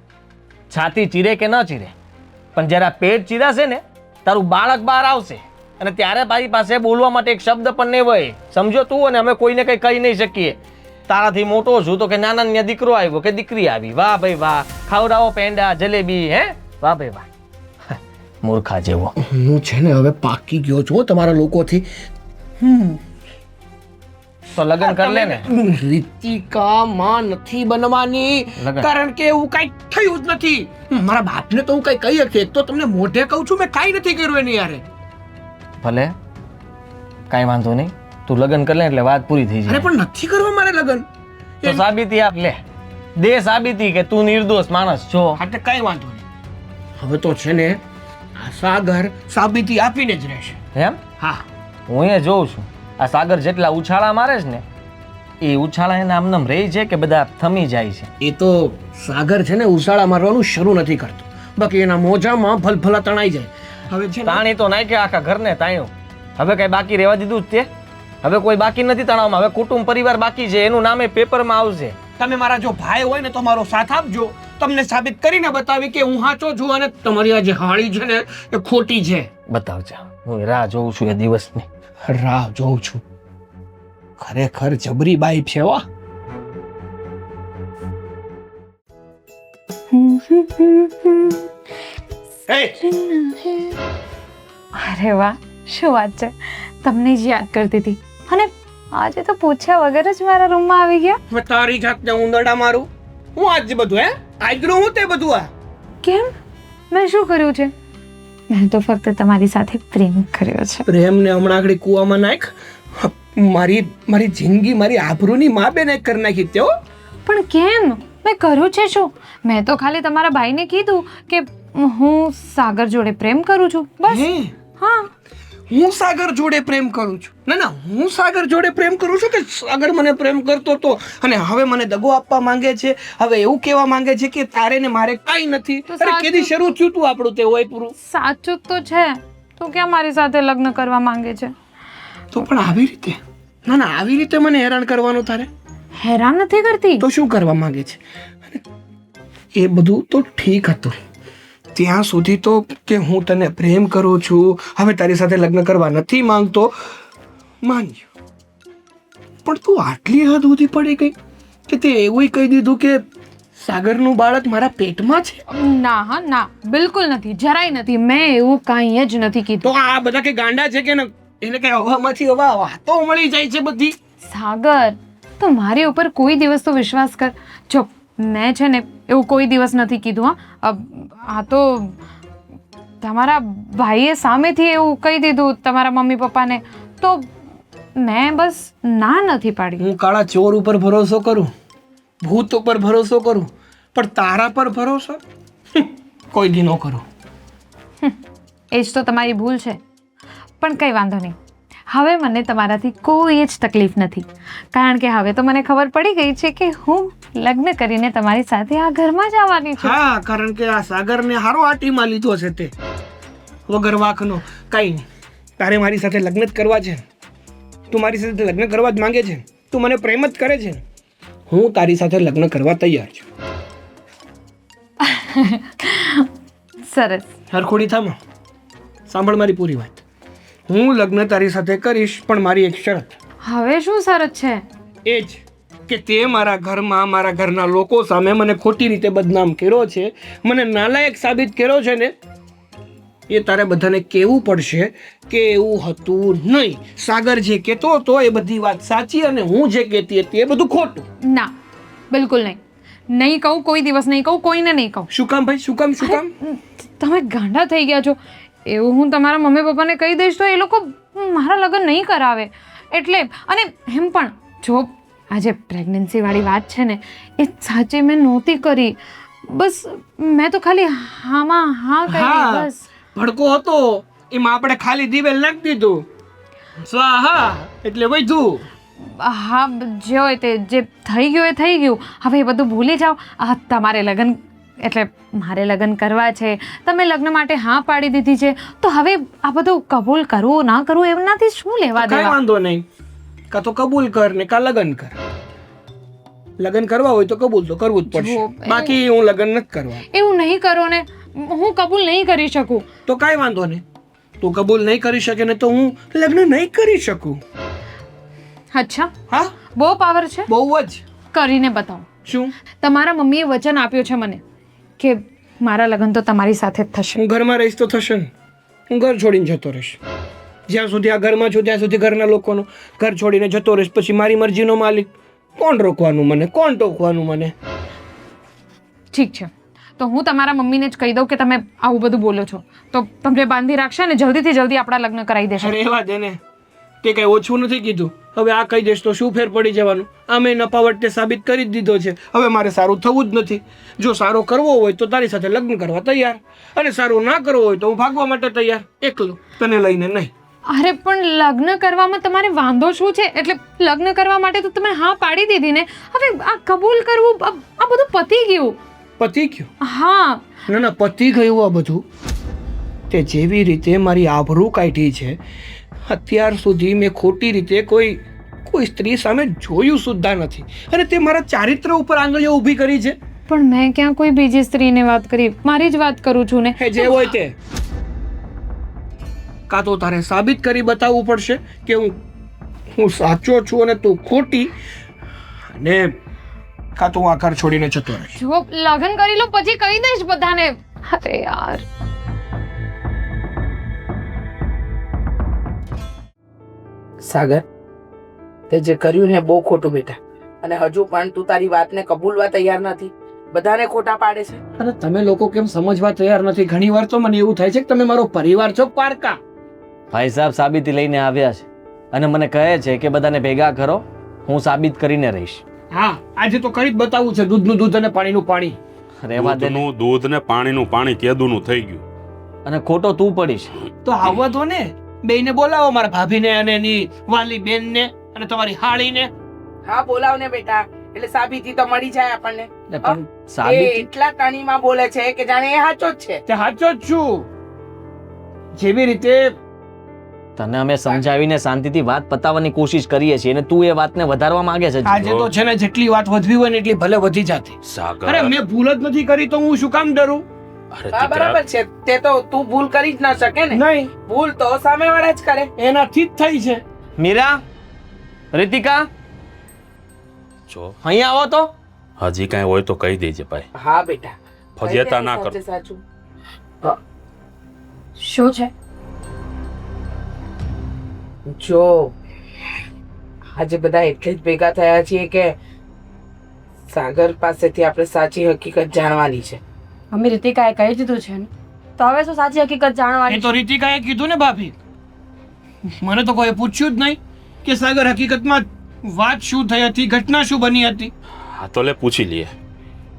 છાતી ચીરે કે ન ચીરે, પણ જરા પેટ ચીરાશે ને તારું બાળક બહાર આવશે, અને ત્યારે મારી પાસે બોલવા માટે એક શબ્દ પણ નહીં હોય. સમજો તું? અને અમે કોઈને કંઈ કહી નહીં શકીએ. તારાથી મોટો છું તો કે નાના ને દીકરો આવ્યો કે દીકરી આવી, વાહ ભાઈ વાહ, ખાવડાવો પેંડા જલેબી, હે વાહ ભાઈ વાહ. મૂર્ખા જેવો. હું છે ને હવે પાકી ગયો છું તમારા લોકોથી. તો લગ્ન કર લે ને. રીતિકા માં નથી બનવાની, લગન. કારણ કે એવું કઈ થયું જ નથી. મારા બાપને તો હું કઈ કહી શકીએ. એક તો તમને મોઢે કહું છું, મેં કઈ નથી કર્યું એની યારે. ભલે કાંઈ વાંધો નહીં, તું લગ્ન કર લે એટલે વાત પૂરી થઈ અરે જાય. પણ નથી કરવા મારે લગ્ન. તો સાબિતી આપ લે, દે સાબિતી કે તું નિર્દોષ માણસ છો. હા, તે કઈ વાંધો નહીં. હવે તો છે ને આ સાગર સાબિતી આપીને જ રહેશે. એમ? હા, હું એ જોઉં છું આ સાગર જેટલા ઉછાળા મારે છે ને એ ઉછાળા એના આમનામ રહી છે કે બધા થમી જાય છે? એ તો સાગર છે ને ઉશાળા મારવાનું શરૂ નથી કરતો, બાકી એના મોજામાં ફલફલા તણાઈ જાય. હવે છે ને તાણી તો નાખ્યા આખા ઘરને તાણ્યું. હવે કઈ બાકી રહેવા દીધું જ તે? હવે કોઈ બાકી નથી તણાવમાં. હવે કુટુંબ પરિવાર બાકી છે, એનું નામે પેપરમાં આવશે. તમે મારા જો ભાઈ હોય ને તો મારો સાથ આપજો. તમને સાબિત કરીને બતાવી કે હું સાચો છું અને તમારી આ જે હાળી છે ને એ ખોટી છે. બતાવજે, હું રાહ જોઉં છું એ દિવસની. રાહ જોઉં છું. ખરેખર જબરી બાઈ છે હો. અરે વાહ, શું વાત છે! તમને જ યાદ કરતી હતી, અને આજે તો પૂછ્યા વગર જ મારા રૂમમાં આવી ગયા. હવે તારી જાતને ઉંદરડા મારું હું આજ બધું આજનું હું તે બધું આ કેમ? મેં શું કર્યું છે? મેં તો ફક્ત તમારી સાથે પ્રેમ કર્યો છે. પ્રેમને હમણાં આગળ કૂવામાં નાખ. મારી જિંદગી મારી આબરૂની માં બેને કરી નાખી તે હો. પણ કેમ? મેં કર્યું છે શું? મેં તો ખાલી તમારા ભાઈને કીધું કે હું સાગર જોડે પ્રેમ કરું છું, બસ. હે? હા. હું સાગર જોડે પ્રેમ કરું છું? ના, હું સાગર જોડે પ્રેમ કરું છું કે સાગર મને પ્રેમ કરતો હતો અને હવે મને દગો આપવા માંગે છે? હવે એવું કહેવા માંગે છે કે તારે ને મારે કાઈ નથી? તો અરે સાચું. કેદી શરૂ થયું તું આપણું તે હોય પૂરું? સાચું તો છે. તો ક્યાં મારી સાથે લગ્ન કરવા માંગે છે? તો પણ આવી રીતે? ના, આવી રીતે મને હેરાન કરવાનું તારે? હેરાન નથી કરતી. તો શું કરવા માંગે છે? અને એ બધું તો ઠીક હતું, ત્યાં સુધી તો કે હું તને પ્રેમ કરું છું, હવે તારી સાથે લગ્ન કરવા નથી માંગતો, માન્યો. પણ તું આટલી હદ સુધી પડી ગઈ કે તે એવું કહી દીધું કે સાગરનું બાળક મારા પેટમાં છે. ના હા ના, બિલકુલ નથી, જરાય નથી. મેં એવું કાંઈ જ નથી કીધું. તો આ બધા કે ગાંડા છે કે ન? એને કઈ હવામાંથી હવા વાતો મળી જાય છે બધી. સાગર, તો મારી ઉપર કોઈ દિવસ તો વિશ્વાસ કર. જો મેં છે ને એવું કોઈ દિવસ નથી કીધું. આ તો તમારા ભાઈએ સામેથી એવું કહી દીધું તમારા મમ્મી પપ્પાને, તો મેં બસ ના નથી પાડી. હું કાળા ચોર ઉપર ભરોસો કરું, ભૂત ઉપર ભરોસો કરું, પણ તારા પર ભરોસો કોઈ દી ન કરું. એ જ તો તમારી ભૂલ છે. પણ કંઈ વાંધો નહીં, હવે મને તમારાથી કોઈ જ તકલીફ નથી, કારણ કે હવે તો મને ખબર પડી ગઈ છે કે હું લગ્ન કરીને તમારી સાથે આ ઘરમાં જ આવવાની છું. હા, કારણ કે આ સાગરને હારો આટીમાં લીધો છે તે વગર વાંકનો. કાંઈ નહીં, તારે મારી સાથે લગ્ન જ કરવા છે. તું મારી સાથે લગ્ન કરવા જ માંગે છે, તું મને પ્રેમ જ કરે છે. હું તારી સાથે લગ્ન કરવા તૈયાર છું. સરસ. હરખોડી થામાં સાંભળ મારી પૂરી વાત. હું લગ્ન તારી સાથે કરીશ, પણ મારી એક શરત. હવે શું શરત છે? એ જ કે તે મારા ઘરમાં મારા ઘરના લોકો સામે મને ખોટી રીતે બદનામ કર્યો છે, મને નાલાયક સાબિત કર્યો છે ને, એ તારે બધાને કહેવું પડશે કે એવું હતું નહીં. સાગર જે કહેતો હતો એ બધી વાત સાચી, અને હું જે કહેતી હતી એ બધું ખોટું. ના, બિલકુલ નહીં. નહીં કહું, કોઈ દિવસ નહીં કહું, કોઈને નહીં કહું. શું કામ ભાઈ, શું કામ, શું કામ? તમે ગાંડા થઈ ગયા છો. એવું હું તમારા મમ્મી પપ્પાને કહી દઈશ તો એ લોકો મારા લગ્ન નહીં કરાવે. એટલે અને એમ પણ જો આજે પ્રેગ્નન્સી વાળી વાત છે ને, એ સાચે મેં નહોતી કરી. બસ મેં તો ખાલી હામાં હા કરી. હા, બસ ભડકો હતો એમાં આપણે ખાલી દિવેલ નાખી દીધું, સ્વાહા એટલે વધ્યું. હા, જે હોય તે, જે થઈ ગયું એ થઈ ગયું. હવે એ બધું ભૂલી જાઓ. આ તમારે લગ્ન એટલે મારે લગ્ન કરવા છે, તમે લગ્ન માટે હા પાડી દીધી છે, તો હવે આ બધું કબૂલ કરવું ના કરવું એમનાથી શું લેવા કઈ દેવા? વાંધો નહીં, કાં તો કબૂલ કર ને કાં લગ્ન કર. લગ્ન કરવા હોય તો કબૂલ તો કરવું જ પડશે, બાકી હું લગ્ન નથી કરવા. એવું નહીં કરો ને, હું કબૂલ નહીં કરી શકું. તો કાંઈ વાંધો નહીં, તું કબૂલ નહીં કરી શકે ને તો હું લગ્ન નહીં કરી શકું. અચ્છા, હા, બહુ પાવર છે, બહુ જ. કરીને બતાવો. શું? તમારા મમ્મીએ વચન આપ્યું છે મને કે મારા લગ્ન તો તમારી સાથે જ થશે. હું ઘરમાં રહીશ તો થશે ને, હું ઘર છોડીને જતો રહીશ. જ્યાં સુધી આ ઘરમાં છું ત્યાં સુધી ઘરના લોકોનો, ઘર છોડીને જતો રહીશ પછી મારી મરજીનો માલિક. કોણ રોકવાનું મને, કોણ ટોકવાનું મને? ઠીક છે, તો હું તમારા મમ્મીને જ કહી દઉં કે તમે આવું બધું બોલો છો, તો તમને બાંધી રાખશે ને જલ્દીથી જલ્દી આપણા લગ્ન કરાવી દેશે. અરે એવા દે ને, તે કઈ ઓછું નથી કીધું. હવે આ કહી દઈશ તો શું ફેર પડી જવાનું? આમે નપાવટે સાબિત કરી જ દીધો છે. હવે મારે સારું થવું જ નથી. જો સારો કરવો હોય તો તારી સાથે લગ્ન કરવા તૈયાર, અને સારું ના કરવો હોય તો હું ભાગવા માટે તૈયાર, એકલો, તને લઈને નહીં. અરે પણ લગ્ન કરવામાં તમારે વાંધો શું છે? એટલે લગ્ન કરવા માટે તો તમે હા પાડી દીધી ને, હવે આ કબૂલ કરવું આ બધું પતી ગયું. પતી ગયું? હા, ના ના, પતી ગયું આ બધું. તે જેવી રીતે મારી આબરૂ કાઢી છે, અત્યાર સુધી મેં ખોટી રીતે કોઈ સ્ત્રી સામે જોયું સુદ્ધા નથી, અને તે મારા ચારિત્ર ઉપર આંગળીઓ ઊભી કરી છે. પણ મેં ક્યાં કોઈ બીજી સ્ત્રીને વાત કરી? મારી જ વાત કરું છું ને. હે, જે હોય તે. કાં તો તારે સાબિત કરી બતાવવું પડશે કે હું સાચો છું અને તું ખોટી, અને કાં તો હું આ ઘર છોડીને જતો રહીશ. જો લગ્ન કરી લો પછી કહી દઈશ બધાને. અરે યાર, સાગર, તે જે કર્યું ને બહુ ખોટું બેટા, અને હજુ પણ તું તારી વાતને કબૂલવા તૈયાર નથી, બધાને ખોટા પાડે છે. અરે તમે લોકો કેમ સમજવા તૈયાર નથી? ઘણી વાર તો મને એવું થાય છે કે તમે મારો પરિવાર છો પારકા. ભાઈ સાહેબ સાબિતી લઈને આવ્યા છે અને મને કહે છે કે બધાને ભેગા કરો, હું સાબિત કરીને રહીશ. હા, આજે તો કરી જ બતાવવું છે. દૂધનું દૂધ અને પાણીનું પાણી. રહેવા દે ને. દૂધનું દૂધ ને પાણીનું પાણી કેદુનું થઈ ગયું. અને ખોટો તું પડીશ. તો આવવા દો ને, બેયને બોલાવો, મારા ભાભીને અને એની વાલી બેનને અને તમારી હાળીને. હા, બોલાવ ને બેટા, એટલે સાબિતી તો મળી જાય આપણને. એટલે પણ એ સાબિતી એટલા તાણીમાં બોલે છે કે જાણે એ સાચો જ છે. તે સાચો જ છું. જેવી રીતે તને અમે સમજાવીને શાંતિથી વાત પતાવવાની કોશિશ કરીએ છીએ અને તું એ વાતને વધારવા માંગે છે. આજે તો છે ને, જેટલી વાત વધવી હોય ને એટલી ભલે વધી જાતી. સાગર, અરે મેં ભૂલ જ નથી કરી તો હું શું કામ ડરું? અરે હા બરાબર છે, તે તો તું ભૂલ કરી જ ના શકે ને. નહીં, ભૂલ તો સામેવાળા જ કરે. એનાથી જ થઈ છે. મીરા, રીતિકા, જો અહીંયા આવો તો. હજી કાંઈ હોય તો કહી દેજે ભાઈ, હા બેટા, ફજેતા ના સાચે કર. સાચું. શું છે? જો આજે બધા એટલે જ ભેગા થયા છીએ કે સાગર પાસેથી આપણે સાચી હકીકત જાણવાની છે. મમ્મી રીતિકાએ કહી દીધું છે ને, તો હવે શું સાચી હકીકત એ જાણવાની? તો રીતિકાએ કીધું ને ભાભી. મને તો કોઈ પૂછ્યું જ નહીં કે સાગર હકીકતમાં વાત શું થઈ હતી, ઘટના શું બની હતી. હા તો લે પૂછી લઈએ.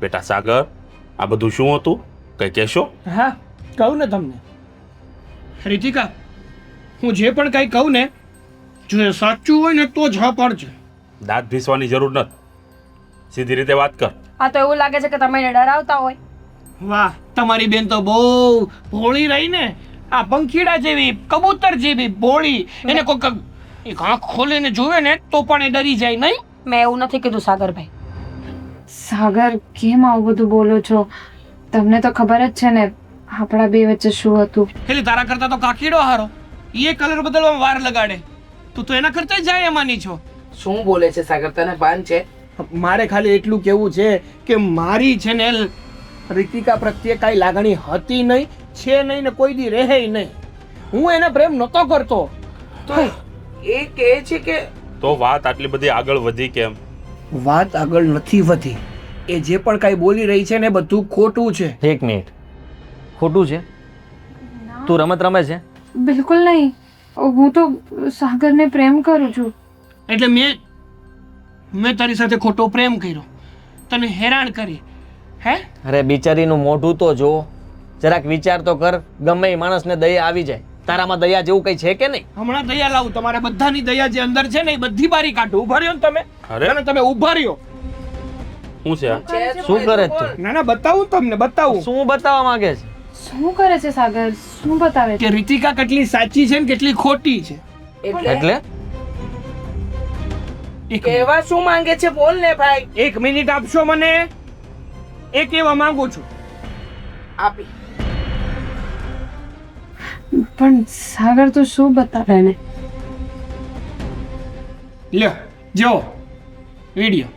બેટા સાગર, આ બધું શું હતું, કઈ કહેશો? હા, કહું ને તમને. રીતિકા, હું જે પણ કંઈ કહું ને, જો એ સાચું હોય ને તો જ હા પાડજે. દાંત ભીસવાની જરૂર નથી, સીધી રીતે વાત કર. આ તો એવું લાગે છે કે તમે એને ડરાવતા હોય. વાહ, તમારી બેન તો બહુ ભોળી રહી ને. આ પંખીડા જેવી, કબૂતર જેવી ભોળી. એને કોઈક એક આંખ ખોલીને જોવે ને તો પણ એ ડરી જાય નહીં. મેં એવું નથી કીધું સાગરભાઈ. સાગર કેમ આવું બધું બોલો છો? તમને તો ખબર જ છે ને આપણા બે વચ્ચે શું હતું. એટલે તારા કરતા તો કાકીડો હારો. એ કલર બદલવામાં વાર લગાડે. તું તો એના કરતા જાય એમાંની છો. શું બોલે છે સાગર, તને ભાન છે? મારે ખાલી એટલું કેવું છે કે મારી છે ને રીતિકા પ્રત્યે કાંઈ લાગણી હતી નહીં, છે નહીં ને કોઈ દી રહે નહીં. હું એને પ્રેમ નહોતો કરતો. તો એ કહે છે કે તો વાત આટલી બધી આગળ વધી કેમ? વાત આગળ નથી વધી. એ જે પણ કાંઈ બોલી રહી છે ને બધું ખોટું છે. એક મિનિટ, ખોટું છે? તું રમત રમે છે? બિલકુલ નહીં, હું તો સાગરને પ્રેમ કરું છું. એટલે મેં તારી સાથે ખોટો પ્રેમ કર્યો, તને હેરાન કરી. હે? અરે બિચારીનું મોઢું તો જો, જરાક વિચાર તો કર. ગમે એ માણસને દયા આવી જાય, તારામાં દયા જેવું કઈ છે કે નહીં? હમણાં દયા લાવું. તમારે બધાની દયા જે અંદર છે ને એ બધી બારી કાઢું. ઉભા રહ્યો ને તમે. અરે અને તમે ઉભા રહ્યો. શું છે આ? શું કરે છે તું? ના ના, બતાવું તમને, બતાવું શું બતાવવા માંગે છે? શું કરે છે સાગર? શું બતાવે છે? કે રીતિકા કેટલી સાચી છે ને કેટલી ખોટી છે. એટલે કહેવા શું માંગે છે? બોલ ને ભાઈ. એક મિનિટ આપશો મને? એ કહેવા માંગુ છું. આપી. પણ સાગર તો શું બતાવે ને? લ્યો જો વિડિયો.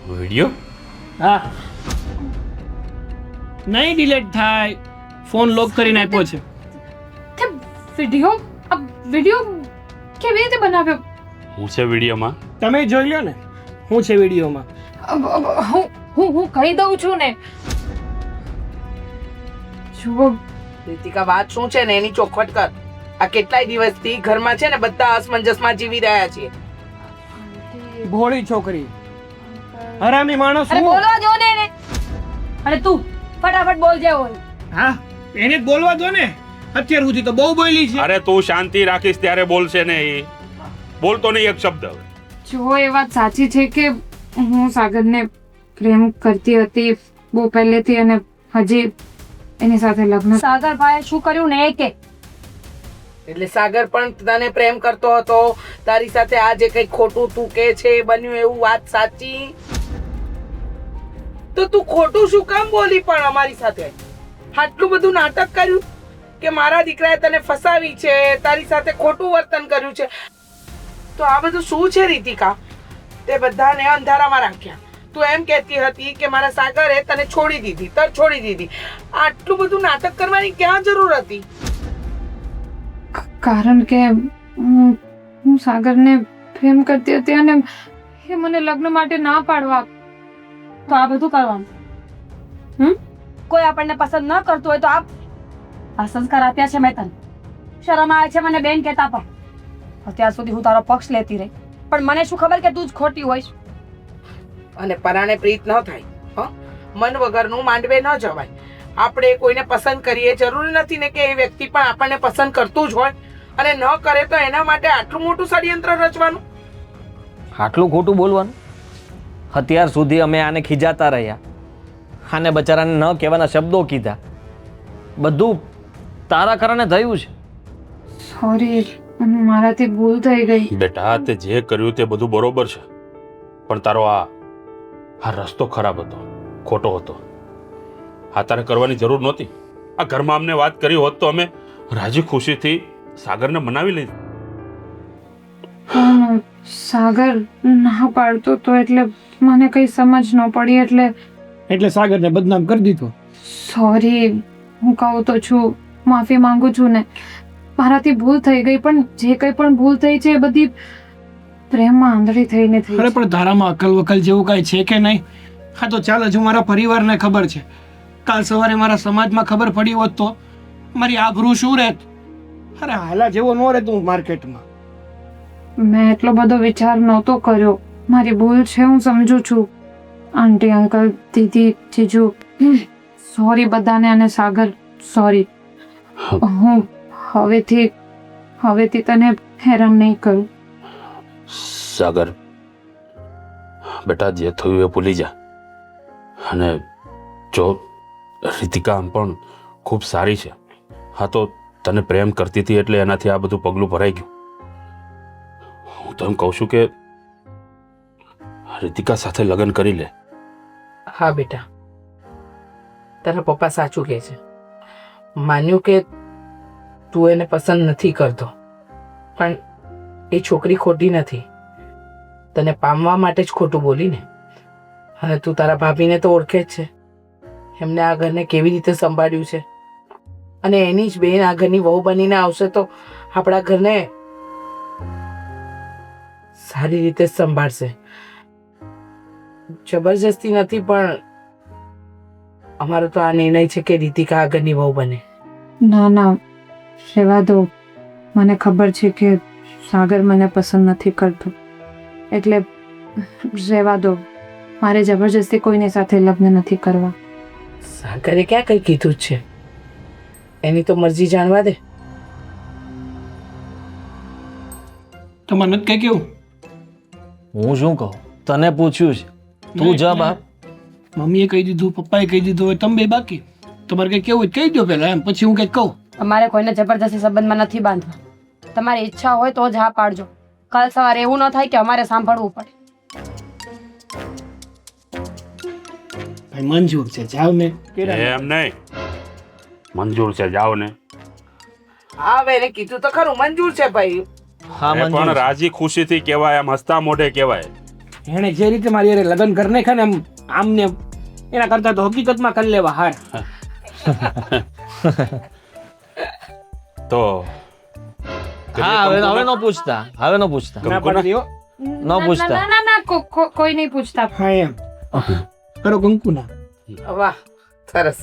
વિડીયો? હા, નહીં ડિલીટ થાય. ફોન લોક કરીને આપ્યો છે. તે વિડિયો કેવી રીતે બનાવ્યો? હું છે વિડીયોમાં? તમે જોઈ લો ને હું છે વિડીયોમાં. હું કહી દઉં છું ને. જુઓ, રીતિકા, વાત શું છે ને એની ચોખવટ કર. આ કેટલાય દિવસથી ઘરમાં છે ને બધા અસમંજસમાં જીવી રહ્યા છીએ. ભોળી છોકરી, હરામી માણસ. અરે હું. બોલવા દો ને એને. અને તું ફટાફટ બોલ જે હોય. હા, એને જ બોલવા દો ને. અત્યાર સુધી તો બહુ બોલી છે. અરે તું શાંતિ રાખીશ ત્યારે બોલશે ને એ. બોલતો નહીં એક શબ્દ. જુઓ, એ વાત સાચી છે કે હું સાગરને પ્રેમ કરતી હતી બહુ પહેલેથી, અને હજી એની સાથે લગ્ન. સાગરભાઈએ શું કર્યું ને એ કે. એટલે સાગર પણ તને પ્રેમ કરતો હતો, તારી સાથે આ જે કઈ ખોટું તું કે છે એ બન્યું એવું વાત સાચી? તો તું ખોટું શું કામ બોલી પણ અમારી સાથે? આટલું બધું નાટક કર્યું કે મારા દીકરાએ તને ફસાવી છે, તારી સાથે ખોટું વર્તન કર્યું છે. તો આ બધું શું છે રીતિકા? તે બધાને અંધારામાં રાખ્યા. તું એમ કહેતી હતી કે મારા સાગરે તને છોડી દીધી, છોડી દીધી. આટલું બધું નાટક કરવાની ક્યાં જરૂર હતી? કારણ કે હું સાગરને પ્રેમ કરતી હતી અને એ મને લગ્ન માટે ના પાડવા. તો આ બધું કરવાનું? કોઈ આપણને પસંદ ન કરતું હોય તો આ સંસ્કાર આપ્યા છે મેં તને. શરમ આવે છે મને બેન કહેતા પણ. અત્યાર સુધી હું તારો પક્ષ લેતી રહી, પણ મને શું ખબર કે તું જ ખોટી હોઈશ. અને પરાણે પ્રીત ન થાય. મન વગરનું માંડવે ન જવાય. આપણે કોઈને પસંદ કરીએ, જરૂરી નથી ને કે એ વ્યક્તિ પણ આપણને પસંદ કરતું જ હોય, અને ન કરે તો એના માટે આટલું મોટું ષડયંત્ર રચવાનું. આટલું ખોટું બોલવાનું? અત્યાર સુધી અમે આને ખીજાતા રહ્યા, આને બચારાને ન કહેવાના શબ્દો કીધા. બધું તારા કારણે થયું છે. સોરી, મારાથી ભૂલ થઈ ગઈ. બેટા તે જે કર્યું તે બધું બરોબર છે, પણ તારો આ રસ્તો ખરાબ હતો, ખોટો હતો. આ તારે કરવાની જરૂર નહોતી. આ ઘરમાં અમને વાત કરી હોત તો અમે રાજી ખુશીથી સાગરને મનાવી લઈ. પણ સાગર ના પાડતો તો એટલે મને કંઈ સમજ ન પડી એટલે સાગરને બદનામ કરી દીધો. સોરી, હું કહું તો છું, માફી માંગુ છું ને. મારાથી ભૂલ થઈ ગઈ, પણ જે કંઈ પણ ભૂલ થઈ છે એ બધી પ્રેમમાં આંધળી થઈને થઈ અરે છે. પણ તારામાં અકલ વકલ જેવું કાંઈ છે કે નહીં? હા તો ચાલ, હજુ મારા પરિવારને ખબર છે. કાલ સવારે મારા સમાજમાં ખબર પડી હોત તો મારી આબરૂ શું રહેત? અરે હાલા જેવો ન રહેત હું માર્કેટમાં. મેં એટલો બધો વિચાર નહોતો કર્યો. મારી ભૂલ છે, હું સમજુ છું. આંટી, અંકલ, દીદી, જીજુ, સોરી બધાને. અને સાગર, સોરી. હું હવેથી તને હેરાન નહીં કરું. સાગર બેટા, જે થયું એ ભૂલી જા. અને જો રીતિકા આમ પણ ખૂબ સારી છે. હા તો તને પ્રેમ કરતી હતી એટલે એનાથી આ બધું પગલું ભરાઈ ગયું. હું તો એમ કહું છું કે રીતિકા સાથે લગ્ન કરી લે. હા બેટા, તારા પપ્પા સાચું કહે છે. માન્યું કે તું એને પસંદ નથી કરતો, પણ એ છોકરી ખોટી નથી. તને પામવા માટે જ ખોટું બોલી ને. અને તું તારા ભાભીને તો ઓળખે જ છે. એમને આ ઘરને કેવી રીતે સંભાળ્યું છે. અને એની જ બેન આ ઘરની વહુ બનીને આવશે તો આપણા ઘરને સારી રીતે જ સંભાળશે. જબરજસ્તી નથી, પણ અમારો તો આ નિર્ણય છે કે રીતિકા આ ઘરની વહુ બને. ના, રહેવા દો. મને ખબર છે કે સાગર મને પસંદ નથી કરતો, એટલે રહેવા દો. મારે જબરજસ્તી કોઈની સાથે લગ્ન નથી કરવા. સાગરે ક્યાં કંઈ કીધું જ છે? એની તો મરજી જાણવા દે. તમારે નથી કઈ કેવું? હું શું કહું? તને પૂછ્યું છે, તું જવાબ આપ. મમ્મીએ કહી દીધું, પપ્પાએ કહી દીધું, હવે તમે બે બાકી. તમારે કઈ કેવું હોય તો કહી દો પહેલા, એમ પછી હું કઈ કહું. અમારે કોઈને જબરદસ્તી સંબંધમાં નથી બાંધવા. તમારી ઈચ્છા હોય તો જ હા પાડજો. કાલ સવારે એવું ન થાય કે અમારે સાંભળવું પડે. ભાઈ મંજૂર છે, જાવ ને. એમ નહીં, મંજૂર છે, જાઓ ને. હા, હવે એને કીધું તો ખરું, મંજૂર છે ભાઈ. હા, એ પણ મંજૂર છે. રાજી ખુશીથી કહેવાય, આમ હસતા મોઢે કહેવાય. એણે જે રીતે મારી હારે લગ્ન કરી નાખ્યા ને આમને, એના કરતા તો હકીકતમાં કરી લેવા હાર. તો હા, હવે ન પૂછતા, હવે ન પૂછતા, ના પાડી દ્યો. ન પૂછતા. ના, કોઈ નહીં પૂછતા. હા એમ કરો કંકુના. વાહ, સરસ.